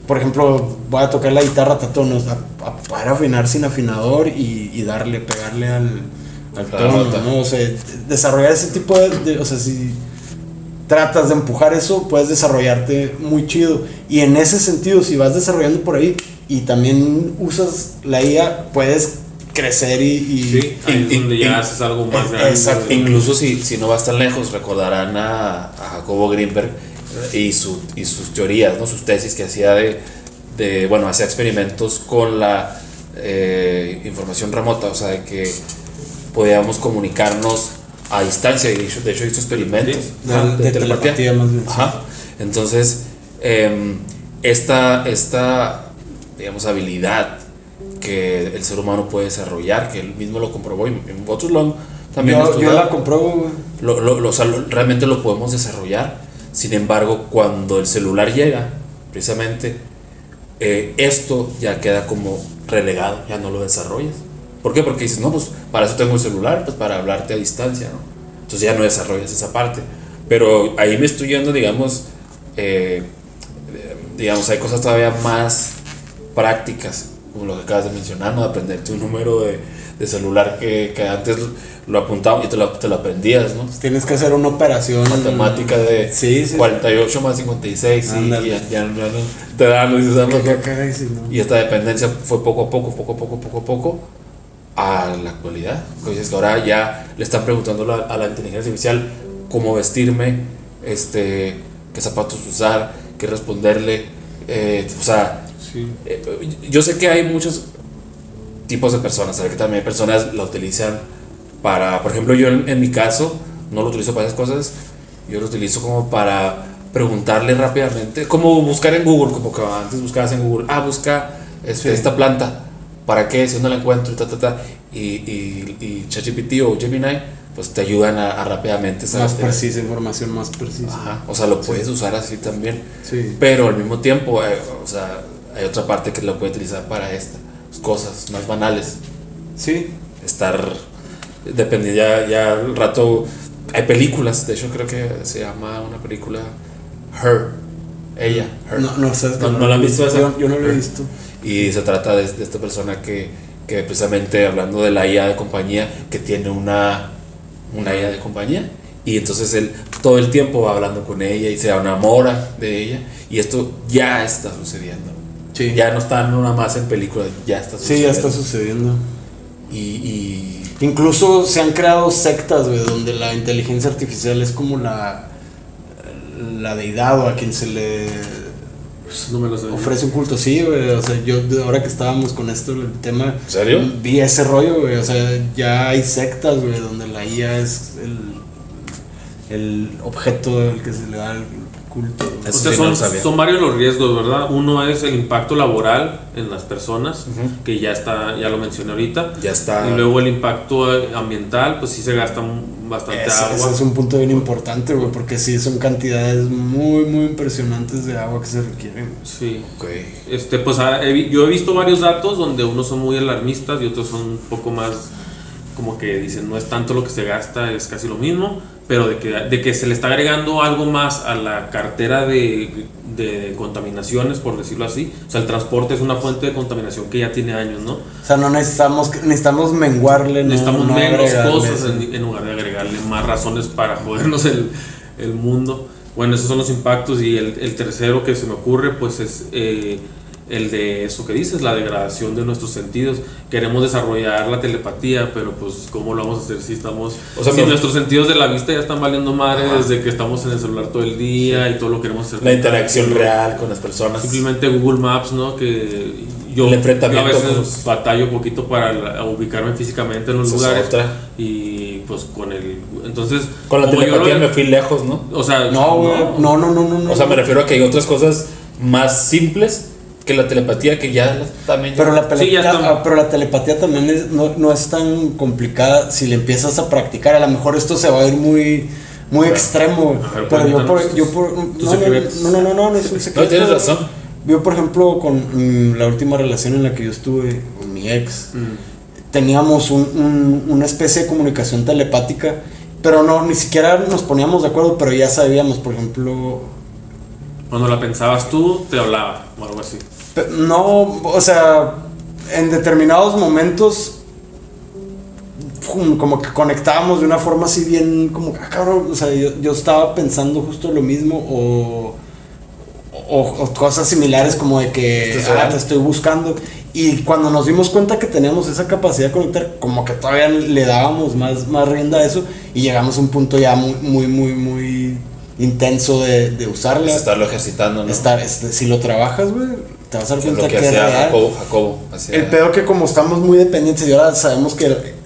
Por ejemplo, voy a tocar la guitarra, trato a poder afinar sin afinador y pegarle al tono, ¿no? O sea, desarrollar ese tipo o sea, si tratas de empujar eso, puedes desarrollarte muy chido. Y en ese sentido, si vas desarrollando por ahí y también usas la IA, puedes crecer sí, ahí es donde ya haces algo más grande. Exacto. Incluso si no vas tan lejos, recordarán a Jacobo Greenberg y sus teorías, ¿no? Sus tesis que hacía hacía experimentos con la información remota, o sea, de que podíamos comunicarnos a distancia, y de hecho hizo experimentos de telepatía más bien. Ajá. Entonces, esta digamos, habilidad que el ser humano puede desarrollar, que él mismo lo comprobó y otros también yo la compruebo, realmente lo podemos desarrollar. Sin embargo, cuando el celular llega, precisamente, esto ya queda como relegado, ya no lo desarrollas. ¿Por qué? Porque dices, no, pues para eso tengo el celular, pues para hablarte a distancia, ¿no? Entonces ya no desarrollas esa parte. Pero ahí me estoy yendo, digamos, hay cosas todavía más prácticas, como lo que acabas de mencionar, ¿no? De aprenderte un número de celular que antes lo apuntaba y te lo aprendías, ¿no? Tienes que hacer una operación matemática de 48 más 56, y ya no te dan, ¿no? Y esta dependencia fue poco a poco a la actualidad. Entonces, ahora ya le están preguntando a la inteligencia artificial cómo vestirme, qué zapatos usar, qué responderle, o sea, sí. Yo sé que hay muchos tipos de personas, ¿sabes? Que también hay personas la utilizan para, por ejemplo, yo en mi caso no lo utilizo para esas cosas, yo lo utilizo como para preguntarle rápidamente, como buscar en Google, como que antes buscabas en Google, busca esta planta, ¿para qué? Si no la encuentro, y ChatGPT o Gemini, pues te ayudan a rápidamente saber. Más precisa, información más precisa. Ajá, o sea, lo puedes usar así también. Sí. Pero al mismo tiempo, o sea, hay otra parte que lo puede utilizar para estas cosas más banales. Sí. Estar depende, ya al rato hay películas, de hecho creo que se llama una película Her. No sé, ¿No la han visto esa? Yo no lo he visto. Y se trata de esta persona que precisamente hablando de la IA de compañía, que tiene una IA de compañía, y entonces él todo el tiempo va hablando con ella y se enamora de ella, y esto ya está sucediendo. Sí. Ya no está nada más en películas, ya está sucediendo. Sí, ya está sucediendo. Y Incluso se han creado sectas, güey, donde la inteligencia artificial es como la deidad, o a quien se le No me lo sé. ofrece un culto. Sí, güey, o sea, yo ahora que estábamos con esto, el tema, ¿En serio? vi ese rollo, güey, o sea, ya hay sectas, güey, donde la IA es el objeto del que se le da el culto, güey. O Eso sea, sí no lo sabía. son varios los riesgos, ¿verdad? Uno es el impacto laboral en las personas, Ujú. que ya lo mencioné ahorita. Ya está. Y luego el impacto ambiental, pues sí se gasta bastante agua. Ese es un punto bien importante, güey, porque sí son cantidades muy, muy impresionantes de agua que se requieren. Sí. Ok. Pues yo he visto varios datos donde unos son muy alarmistas y otros son un poco más como que dicen no es tanto lo que se gasta, es casi lo mismo, pero de que se le está agregando algo más a la cartera de contaminaciones, por decirlo así. O sea, el transporte es una fuente de contaminación que ya tiene años, ¿no? O sea, no necesitamos menguarle, Necesitamos no menos agregarle cosas eso. en lugar de agregarle más razones para jodernos el mundo. Bueno, esos son los impactos. Y el tercero que se me ocurre pues es el de eso que dices, la degradación de nuestros sentidos. Queremos desarrollar la telepatía, pero pues ¿cómo lo vamos a hacer si estamos... O sea, si no- nuestros sentidos de la vista ya están valiendo madre Ajá. desde que estamos en el celular todo el día y todo lo queremos hacer. La interacción real con las personas. Simplemente Google Maps, ¿no? Que yo El enfrentamiento a veces con- batallo un poquito para ubicarme físicamente en los Esa es lugares. otra. Y pues con el... Entonces... Con la como yo telepatía lo- me fui lejos, ¿no? O sea... No, güey, no. O sea, me refiero a que hay otras cosas más simples que la telepatía que ya también... Pero la, Sí, ya está. pero la telepatía también no es tan complicada si le empiezas a practicar. A lo mejor esto se va a ir muy extremo. A ver, Pero cuéntanos tus no, secretos. no es un No, secreto. tienes razón. Yo, por ejemplo, con la última relación en la que yo estuve con mi ex, teníamos una especie de comunicación telepática, pero no, ni siquiera nos poníamos de acuerdo, pero ya sabíamos, por ejemplo, Cuando la pensabas tú, te hablaba o algo así. no, o sea, en determinados momentos como que conectábamos de una forma así bien, como, cabrón, o sea, yo estaba pensando justo lo mismo o cosas similares como de que te estoy buscando. Y cuando nos dimos cuenta que teníamos esa capacidad de conectar, como que todavía le dábamos más rienda a eso y llegamos a un punto ya muy intenso de usarla. Es estarlo ejercitando, ¿no? Si lo trabajas, güey, te vas a dar Que es cuenta lo que que es hacía real. Jacobo hacía- El peor que como estamos muy dependientes y ahora sabemos que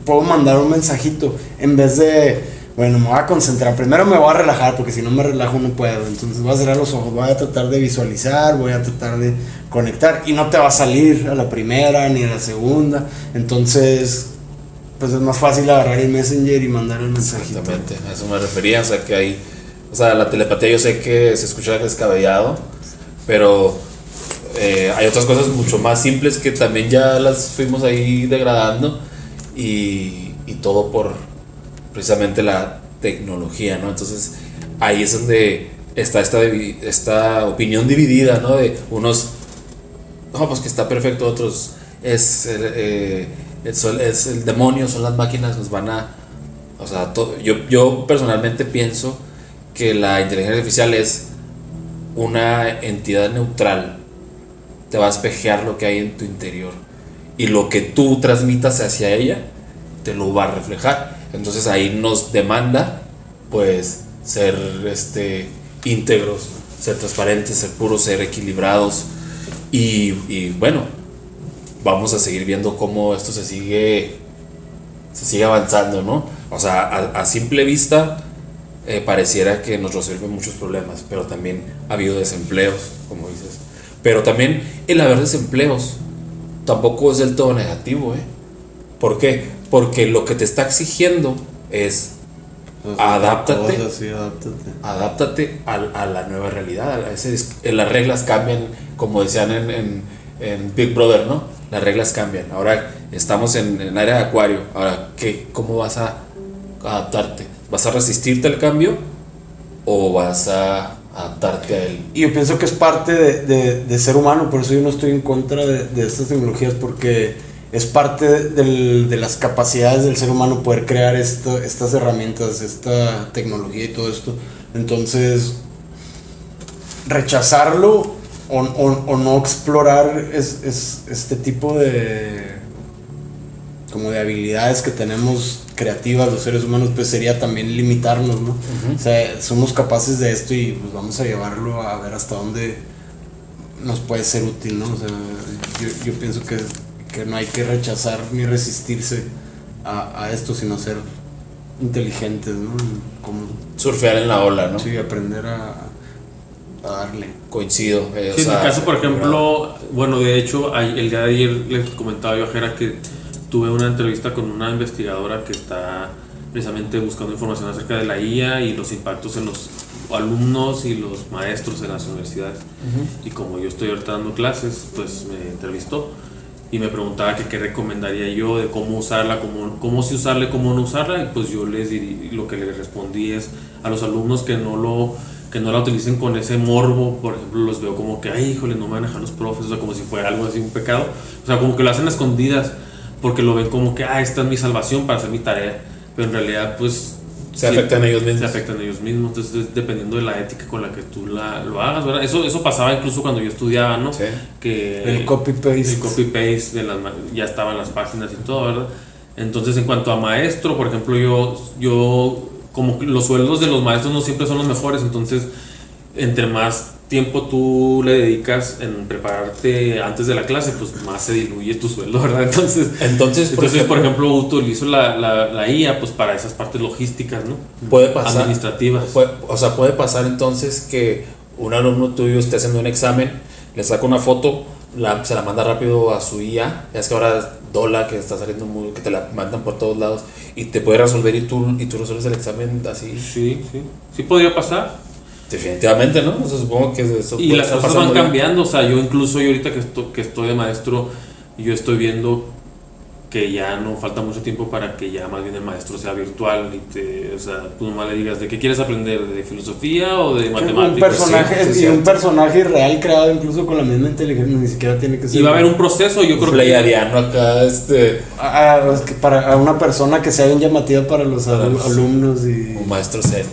puedo mandar un mensajito en vez de, bueno, me voy a concentrar, primero me voy a relajar porque si no me relajo no puedo, entonces voy a cerrar los ojos, voy a tratar de visualizar, voy a tratar de conectar y no te va a salir a la primera ni a la segunda, entonces pues es más fácil agarrar el Messenger y mandar el mensajito. Exactamente, a eso me refería, o sea que hay, o sea, la telepatía yo sé que se escucha descabellado, pero hay otras cosas mucho más simples que también ya las fuimos ahí degradando y todo por precisamente la tecnología, ¿no? Entonces ahí es donde está esta opinión dividida, ¿no? De unos, no, pues que está perfecto, otros es el demonio, son las máquinas, nos van a... O sea, yo personalmente pienso que la inteligencia artificial es una entidad neutral. Te va a espejear lo que hay en tu interior. Y lo que tú transmitas hacia ella, te lo va a reflejar. Entonces ahí nos demanda, pues, ser íntegros, ser transparentes, ser puros, ser equilibrados. Y bueno, vamos a seguir viendo cómo esto se sigue avanzando, ¿no? O sea, a simple vista pareciera que nos resuelve muchos problemas, pero también ha habido desempleos, como dices. Pero también el haber desempleos tampoco es del todo negativo, ¿eh? ¿Por qué? Porque lo que te está exigiendo es adáptate a la nueva realidad. Las reglas cambian, como decían en Big Brother, ¿no? las reglas cambian. Ahora estamos en área de acuario. Ahora, ¿cómo vas a adaptarte? ¿Vas a resistirte al cambio o vas a adaptarte a él? Y yo pienso que es parte de ser humano, por eso yo no estoy en contra de estas tecnologías, porque es parte de las capacidades del ser humano poder crear estas herramientas, esta tecnología y todo esto. Entonces, rechazarlo o no explorar este tipo como de habilidades que tenemos creativas los seres humanos, pues sería también limitarnos, ¿no? O sea, somos capaces de esto y pues vamos a llevarlo a ver hasta dónde nos puede ser útil, ¿no? O sea, yo pienso que no hay que rechazar ni resistirse a esto, sino ser inteligentes, ¿no? Como surfear en la ola, ¿no? Sí, aprender a darle. Coincido. Sí, en mi caso, por ejemplo, bueno, de hecho, el día de ayer les comentaba yo a Jera que tuve una entrevista con una investigadora que está precisamente buscando información acerca de la IA y los impactos en los alumnos y los maestros en las universidades. Y como yo estoy ahorita dando clases, pues me entrevistó y me preguntaba que qué recomendaría yo de cómo usarla, cómo sí usarla y cómo no usarla. Y pues yo lo que les respondí es a los alumnos que no la utilicen con ese morbo. Por ejemplo, los veo como que, ay, híjole, no me van a dejar los profes, o sea, como si fuera algo así, un pecado. O sea, como que lo hacen a escondidas porque lo ven como que, esta es mi salvación para hacer mi tarea, pero en realidad, pues se afectan ellos mismos. Se afectan ellos mismos, entonces dependiendo de la ética con la que tú lo hagas, ¿verdad? Eso pasaba incluso cuando yo estudiaba, ¿no? Sí. Que el copy-paste. El copy-paste ya estaban las páginas y todo, ¿verdad? Entonces, en cuanto a maestro, por ejemplo, yo como los sueldos de los maestros no siempre son los mejores, entonces entre más tiempo tú le dedicas en prepararte antes de la clase, pues más se diluye tu sueldo, ¿verdad? Entonces por ejemplo, utilizo la IA pues para esas partes logísticas, ¿no? Puede pasar. Administrativas. Puede pasar entonces que un alumno tuyo esté haciendo un examen, le saca una foto, se la manda rápido a su IA, ya es que ahora Dola, que está saliendo que te la mandan por todos lados, y te puede resolver y tú resuelves el examen así. Sí podría pasar. Definitivamente, ¿no? O sea, supongo que eso. Y las cosas van cambiando, o sea, yo ahorita que estoy de maestro, yo estoy viendo que ya no falta mucho tiempo para que ya más bien el maestro sea virtual y o sea, tú nomás le digas de qué quieres aprender, de filosofía o de matemáticas. Un personaje real creado incluso con la misma inteligencia, ni siquiera tiene que ser. Y va a haber un proceso, yo creo pleiadiano acá, para una persona que sea bien llamativa para los alumnos y un maestro zen,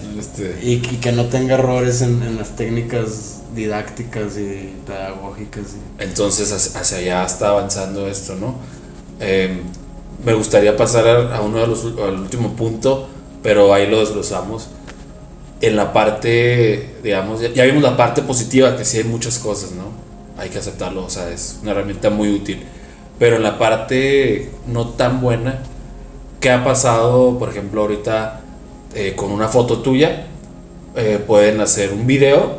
y que no tenga errores en las técnicas didácticas y pedagógicas. Entonces hacia allá está avanzando esto, ¿no? Me gustaría pasar al último punto, pero ahí lo desglosamos. En la parte, digamos, ya vimos la parte positiva, que sí hay muchas cosas, ¿no? Hay que aceptarlo, o sea, es una herramienta muy útil. Pero en la parte no tan buena, ¿qué ha pasado, por ejemplo, ahorita con una foto tuya? Pueden hacer un video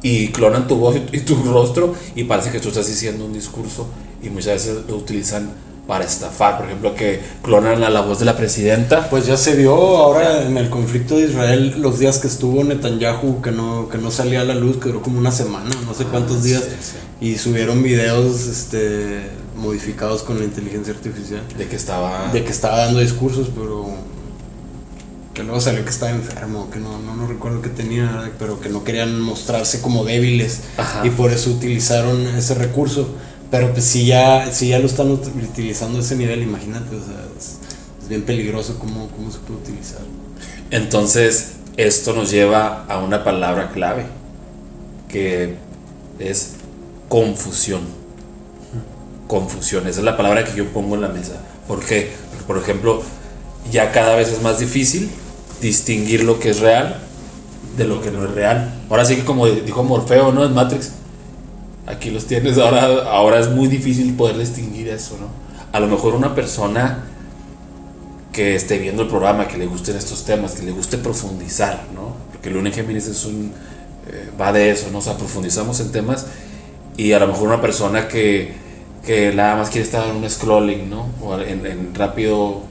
y clonan tu voz y tu rostro y parece que tú estás diciendo un discurso, y muchas veces lo utilizan para estafar, por ejemplo, que clonan a la voz de la presidenta. Pues ya se vio ahora en el conflicto de Israel, los días que estuvo Netanyahu, que no salía a la luz, que duró como una semana, no sé cuántos días, sí. Y subieron videos modificados con la inteligencia artificial. De que estaba dando discursos, pero que luego salió que estaba enfermo, que no recuerdo qué tenía, pero que no querían mostrarse como débiles. Ajá. Y por eso utilizaron ese recurso. Pero pues si ya lo están utilizando a ese nivel, imagínate, o sea, es bien peligroso cómo se puede utilizar. Entonces, esto nos lleva a una palabra clave, que es confusión. Confusión, esa es la palabra que yo pongo en la mesa. ¿Por qué? Porque, por ejemplo, ya cada vez es más difícil distinguir lo que es real de lo que no es real. Ahora sí que, como dijo Morfeo, ¿no? En Matrix, aquí los tienes, ahora es muy difícil poder distinguir eso, ¿no? A lo mejor una persona que esté viendo el programa, que le gusten estos temas, que le guste profundizar, ¿no? Porque Luna en Géminis va de eso, ¿no? O sea, profundizamos en temas, y a lo mejor una persona que nada más quiere estar en un scrolling, ¿no? O en rápido,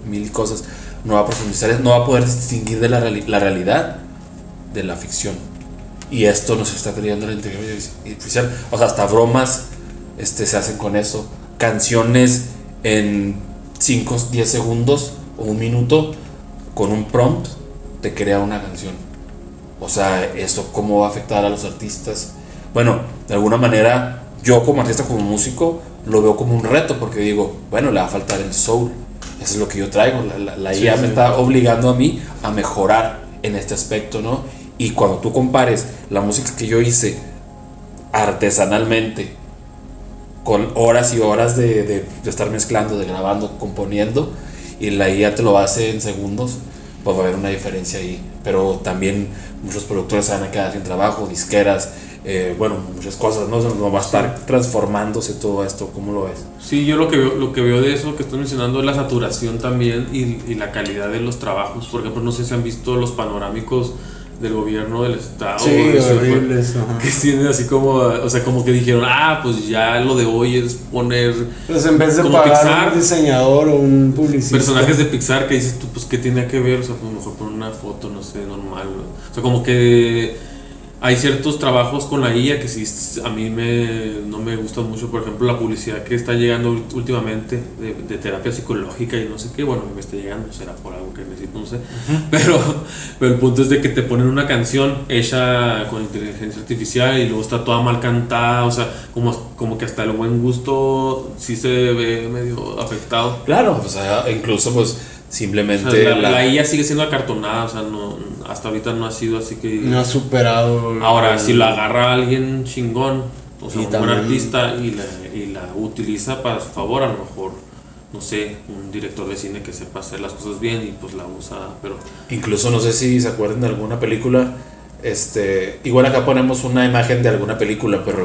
mil cosas, no va a profundizar, no va a poder distinguir de la realidad de la ficción. Y esto nos está trayendo la inteligencia artificial, o sea, hasta bromas se hacen con eso. Canciones en 5, 10 segundos o un minuto con un prompt te crea una canción. O sea, eso cómo va a afectar a los artistas. Bueno, de alguna manera yo como artista, como músico, lo veo como un reto porque digo, bueno, le va a faltar el soul. Eso es lo que yo traigo. La IA me está obligando a mí a mejorar en este aspecto, ¿no? Y cuando tú compares la música que yo hice artesanalmente con horas y horas de estar mezclando, de grabando, componiendo, y la IA te lo hace en segundos, pues va a haber una diferencia ahí. Pero también muchos productores se van a quedar sin trabajo, disqueras, bueno, muchas cosas, ¿no? No va a estar transformándose todo esto. ¿Cómo lo ves? Sí, yo lo que veo de eso que estoy mencionando es la saturación también y la calidad de los trabajos. Por ejemplo, no sé si han visto los panorámicos del gobierno del estado. Sí, horribles. Que tienen así como, o sea, como que dijeron, pues ya lo de hoy es poner... Pues en vez de como pagar Pixar, un diseñador o un publicista. Personajes de Pixar que dices tú, pues qué tiene que ver, o sea, pues mejor poner una foto, no sé, normal, ¿no? O sea, como que hay ciertos trabajos con la IA que sí a mí no me gustan mucho. Por ejemplo, la publicidad que está llegando últimamente de terapia psicológica y no sé qué, bueno, me está llegando, será por algo que necesito, no sé. Pero el punto es de que te ponen una canción hecha con inteligencia artificial y luego está toda mal cantada, o sea, como que hasta el buen gusto sí se ve medio afectado. Claro, o sea, incluso pues simplemente... O sea, la IA sigue siendo acartonada, o sea, hasta ahorita no ha sido así que... No ha superado... Ahora, si la agarra alguien chingón, o sea, un buen también... artista y la utiliza para su favor, a lo mejor, no sé, un director de cine que sepa hacer las cosas bien y pues la usa, pero... Incluso no sé si se acuerdan de alguna película, igual acá ponemos una imagen de alguna película, pero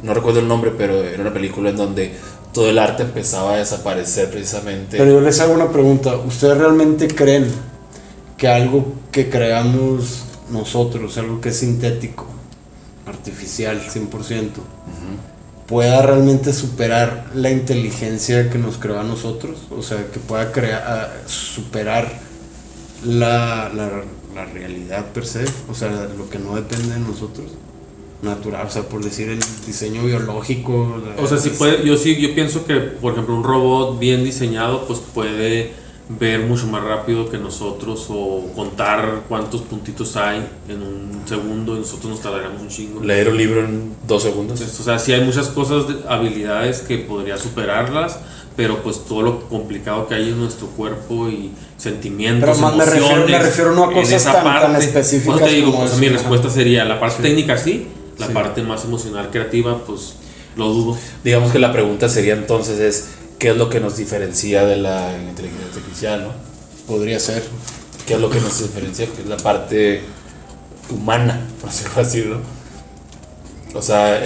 no recuerdo el nombre, pero era una película en donde todo el arte empezaba a desaparecer precisamente. Pero yo les hago una pregunta, ¿ustedes realmente creen que algo que creamos nosotros, algo que es sintético, artificial, 100%, pueda realmente superar la inteligencia que nos creó a nosotros? O sea, que pueda superar la realidad per se, o sea, lo que no depende de nosotros, natural, o sea, por decir el diseño biológico. O sea, sí puede, yo pienso que, por ejemplo, un robot bien diseñado pues puede ver mucho más rápido que nosotros o contar cuántos puntitos hay en un segundo y nosotros nos tardaríamos un chingo. Leer un libro en 2 segundos. O sea, sí hay muchas cosas, habilidades que podría superarlas, pero pues todo lo complicado que hay en nuestro cuerpo y sentimientos, pero más emociones, me refiero no a cosas tan específicas. Te digo, como pues, eso, mi respuesta sería la parte técnica sí, la Sí. parte más emocional, creativa, pues lo dudo. Digamos que la pregunta sería entonces ¿qué es lo que nos diferencia de la inteligencia artificial, no? Podría ser. ¿Qué es lo que nos diferencia? Que es la parte humana, por decirlo así, ¿no? O sea,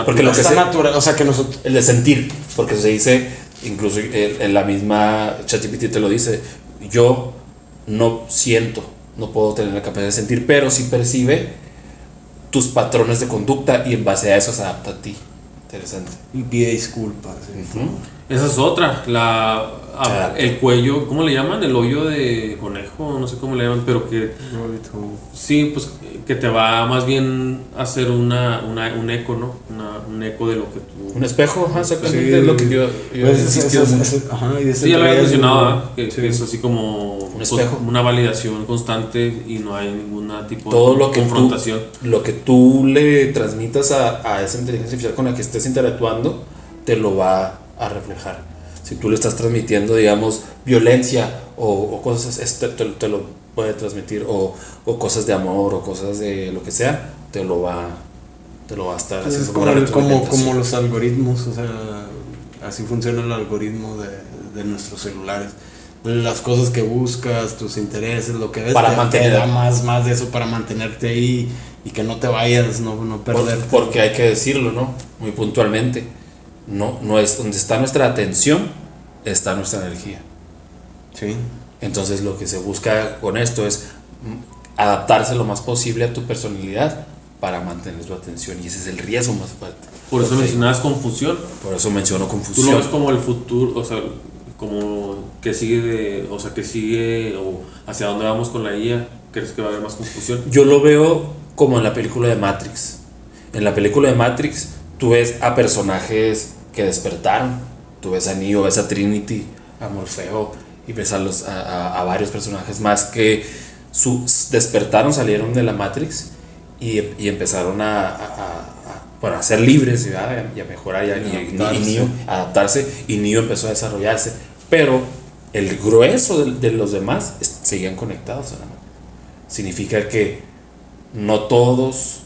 porque lo que está natural, o sea, que nosotros... el de sentir, porque se dice, incluso en la misma ChatGPT te lo dice, yo no siento, no puedo tener la capacidad de sentir, pero sí percibe tus patrones de conducta y en base a eso se adapta a ti. Interesante. Y pide disculpas. Esa es otra, el cuello, ¿cómo le llaman? El hoyo de conejo, no sé cómo le llaman, pero que sí, pues que te va más bien a hacer un eco, ¿no? Un eco de lo que tú... Un espejo, exactamente, Sí, es lo que yo Sí, ya lo había mencionado, que es así como un espejo, una validación constante y no hay ninguna tipo todo de lo que confrontación. Lo que tú le transmitas a esa inteligencia artificial con la que estés interactuando, te lo va a reflejar. Si tú le estás transmitiendo, digamos, violencia o cosas, te lo puede transmitir, o cosas de amor o cosas de lo que sea, te lo va a estar es haciendo como los algoritmos, o sea, así funciona el algoritmo de nuestros celulares. Las cosas que buscas, tus intereses, lo que ves, te da más de eso para mantenerte ahí y que no te vayas, no perderte. Porque hay que decirlo, ¿no? Muy puntualmente. No es donde está nuestra atención, está nuestra energía. Sí. Entonces lo que se busca con esto es adaptarse lo más posible a tu personalidad para mantener tu atención, y ese es el riesgo más fuerte. Por eso mencionabas confusión. Por eso menciono confusión. Tú lo ves como el futuro, o sea, como que sigue o hacia dónde vamos con la IA. ¿Crees que va a haber más confusión? Yo lo veo como en la película de Matrix. En la película de Matrix tú ves a personajes que despertaron. Tú ves a Neo, ves a Trinity, a Morfeo, y ves a varios personajes más que despertaron, salieron de la Matrix y empezaron a ser libres, ¿verdad? Y a mejorar a adaptarse, y Neo empezó a desarrollarse, pero el grueso de los demás seguían conectados a la Matrix. Significa que no todos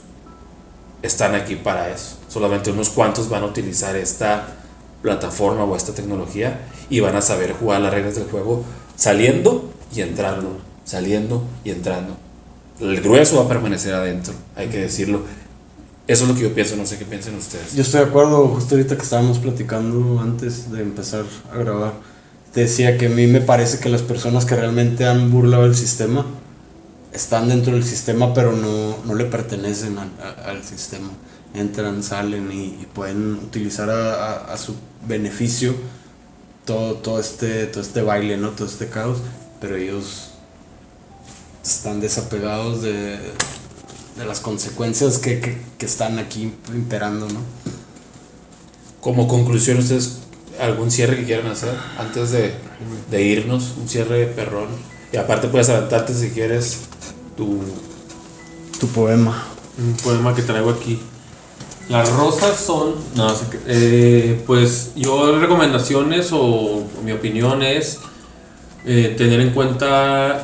están aquí para eso, solamente unos cuantos van a utilizar esta plataforma o esta tecnología y van a saber jugar las reglas del juego saliendo y entrando, saliendo y entrando. El grueso va a permanecer adentro, hay que decirlo. Eso es lo que yo pienso, no sé qué piensan ustedes. Yo estoy de acuerdo, justo ahorita que estábamos platicando antes de empezar a grabar, te decía que a mí me parece que las personas que realmente han burlado el sistema están dentro del sistema, pero no le pertenecen al sistema. Entran, salen y pueden utilizar a su beneficio todo este baile, ¿no? Todo este caos, pero ellos están desapegados de las consecuencias que están aquí imperando, ¿no? Como conclusión, ¿ustedes algún cierre que quieran hacer antes de irnos? Un cierre perrón. Y aparte puedes aventarte si quieres tu poema. Un poema que traigo aquí. Las rosas son... pues yo recomendaciones o mi opinión es tener en cuenta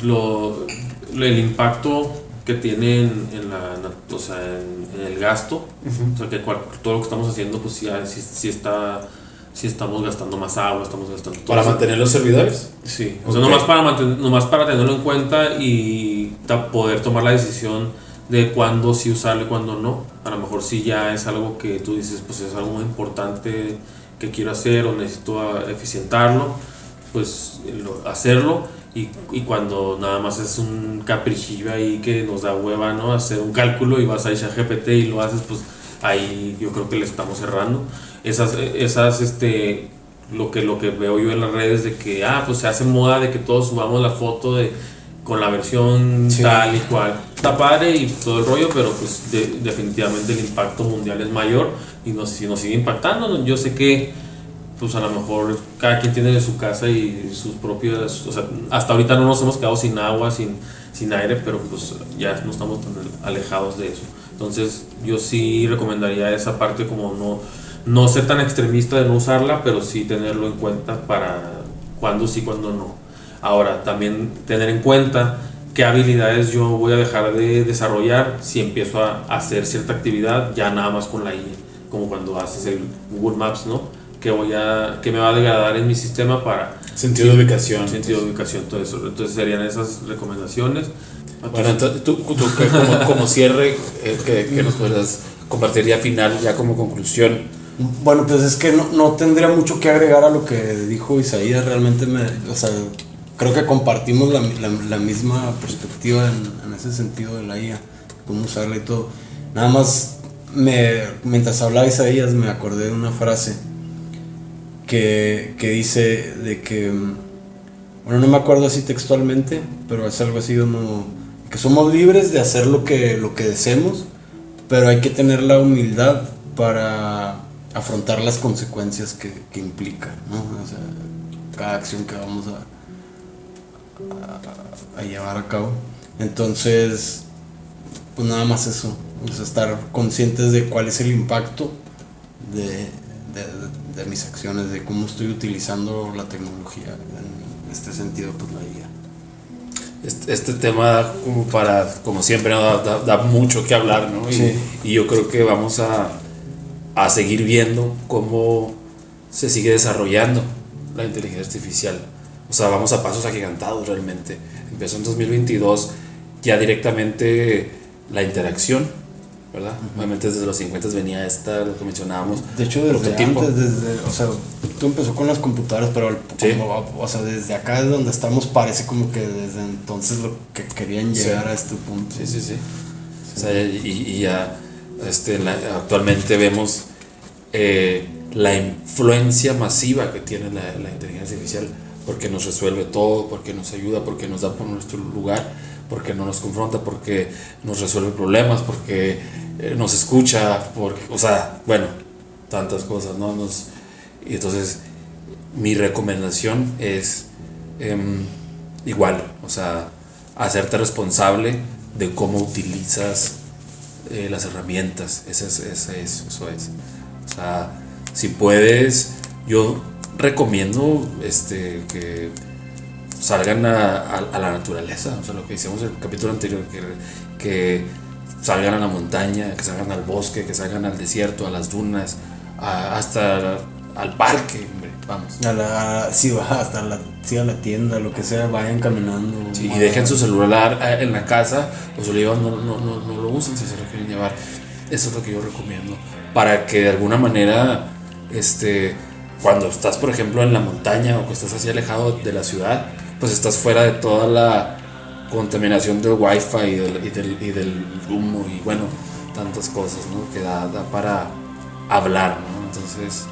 el impacto que tienen en el gasto. O sea, que todo lo que estamos haciendo, pues si estamos gastando más agua, estamos gastando... ¿Para mantener los servidores? Sí, o sea, nomás para tenerlo en cuenta y poder tomar la decisión de cuándo sí usarlo y cuándo no. A lo mejor si ya es algo que tú dices, pues es algo muy importante que quiero hacer o necesito eficientarlo, pues hacerlo. Y cuando nada más es un caprichillo ahí que nos da hueva, ¿no? Hacer un cálculo y vas a ChatGPT y lo haces, pues ahí yo creo que le estamos cerrando. Lo que veo yo en las redes de que pues se hace moda de que todos subamos la foto con la versión tal y cual. Está padre y todo el rollo, pero pues definitivamente el impacto mundial es mayor y si nos sigue impactando. Yo sé que pues a lo mejor cada quien tiene su casa y sus propias, o sea, hasta ahorita no nos hemos quedado sin agua, sin aire, pero pues ya no estamos tan alejados de eso. Entonces yo sí recomendaría esa parte, como no ser tan extremista de no usarla, pero sí tenerlo en cuenta para cuándo sí, cuándo no. Ahora, también tener en cuenta qué habilidades yo voy a dejar de desarrollar si empiezo a hacer cierta actividad ya nada más con la IA, como cuando haces el Google Maps, ¿no? Que me va a degradar en mi sistema para... Sentido de ubicación, todo eso. Entonces serían esas recomendaciones. Bueno, entonces tú como cierre, que nos puedas compartir ya final, ya como conclusión. Bueno, pues es que no tendría mucho que agregar a lo que dijo Isaías. Realmente creo que compartimos la misma perspectiva en ese sentido de la IA, cómo usarla y todo. Nada más, mientras hablaba Isaías, me acordé de una frase que dice de que, bueno, no me acuerdo así textualmente, pero es algo así como que somos libres de hacer lo que deseemos, pero hay que tener la humildad para afrontar las consecuencias que implica, ¿no? O sea, cada acción que vamos a llevar a cabo. Entonces, pues nada más eso, o sea, estar conscientes de cuál es el impacto de mis acciones, de cómo estoy utilizando la tecnología en este sentido, pues la IA. Este tema, como siempre, ¿no? da mucho que hablar, ¿no? Sí. Y yo creo que vamos a seguir viendo cómo se sigue desarrollando la inteligencia artificial. O sea, vamos a pasos agigantados realmente. Empezó en 2022 ya directamente la interacción, ¿verdad? Obviamente desde los 50 venía lo que mencionábamos. De hecho, desde antes, o sea, tú empezó con las computadoras, pero ¿sí? O sea, desde acá es donde estamos, parece como que desde entonces lo que querían llegar a este punto. Sí. O sea, y ya actualmente vemos la influencia masiva que tiene la inteligencia artificial, porque nos resuelve todo, porque nos ayuda, porque nos da por nuestro lugar, porque no nos confronta, porque nos resuelve problemas, porque nos escucha, porque, o sea, bueno, tantas cosas, ¿no? Y entonces mi recomendación es igual, o sea, hacerte responsable de cómo utilizas las herramientas. Eso es. O sea, si puedes, yo recomiendo que salgan a la naturaleza, o sea, lo que hicimos en el capítulo anterior, que salgan a la montaña, que salgan al bosque, que salgan al desierto, a las dunas, hasta al parque, hombre, vamos. Sí, va hasta a la tienda, lo que sea, vayan caminando. Sí, y dejen su celular en la casa, los olivos no lo usen si se lo quieren llevar. Eso es lo que yo recomiendo, para que de alguna manera, cuando estás, por ejemplo, en la montaña o que estás así alejado de la ciudad, pues estás fuera de toda la contaminación del wifi y del humo y bueno, tantas cosas, ¿no? Que da para hablar, ¿no? Entonces,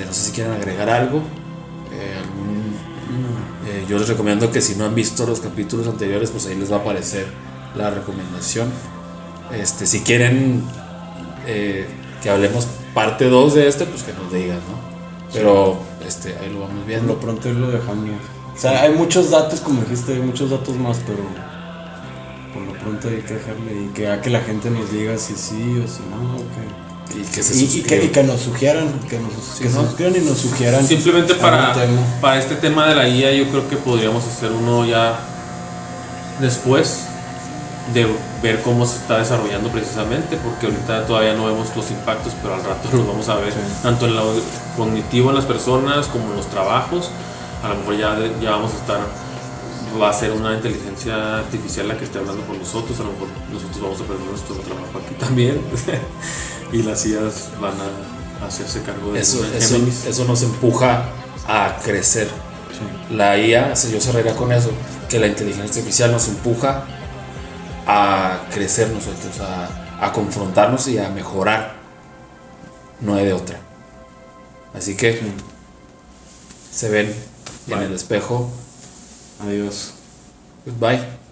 no sé si quieren agregar algo. Yo les recomiendo que si no han visto los capítulos anteriores, pues ahí les va a aparecer la recomendación. Si quieren que hablemos parte 2 de pues que nos digan, ¿no? Pero ahí lo vamos viendo. Por lo pronto ahí lo dejamos. O sea, hay muchos datos, como dijiste, hay muchos datos más, pero por lo pronto hay que dejarle y que la gente nos diga si sí o si no, okay. Y que se suscriban. Y que nos sugieran, que se suscriban y nos sugieran. Simplemente para este tema de la IA, yo creo que podríamos hacer uno ya después de ver cómo se está desarrollando precisamente, porque ahorita todavía no vemos los impactos, pero al rato los vamos a ver, tanto en lo cognitivo en las personas como en los trabajos. A lo mejor ya vamos a estar, va a ser una inteligencia artificial la que esté hablando con nosotros, a lo mejor nosotros vamos a perder nuestro trabajo aquí también y las IAs van a hacerse cargo de eso nos empuja a crecer. La IA, yo cerraría con eso, que la inteligencia artificial nos empuja a crecer nosotros, a confrontarnos y a mejorar, no hay de otra. Así que se ven en el espejo. Adiós. Goodbye.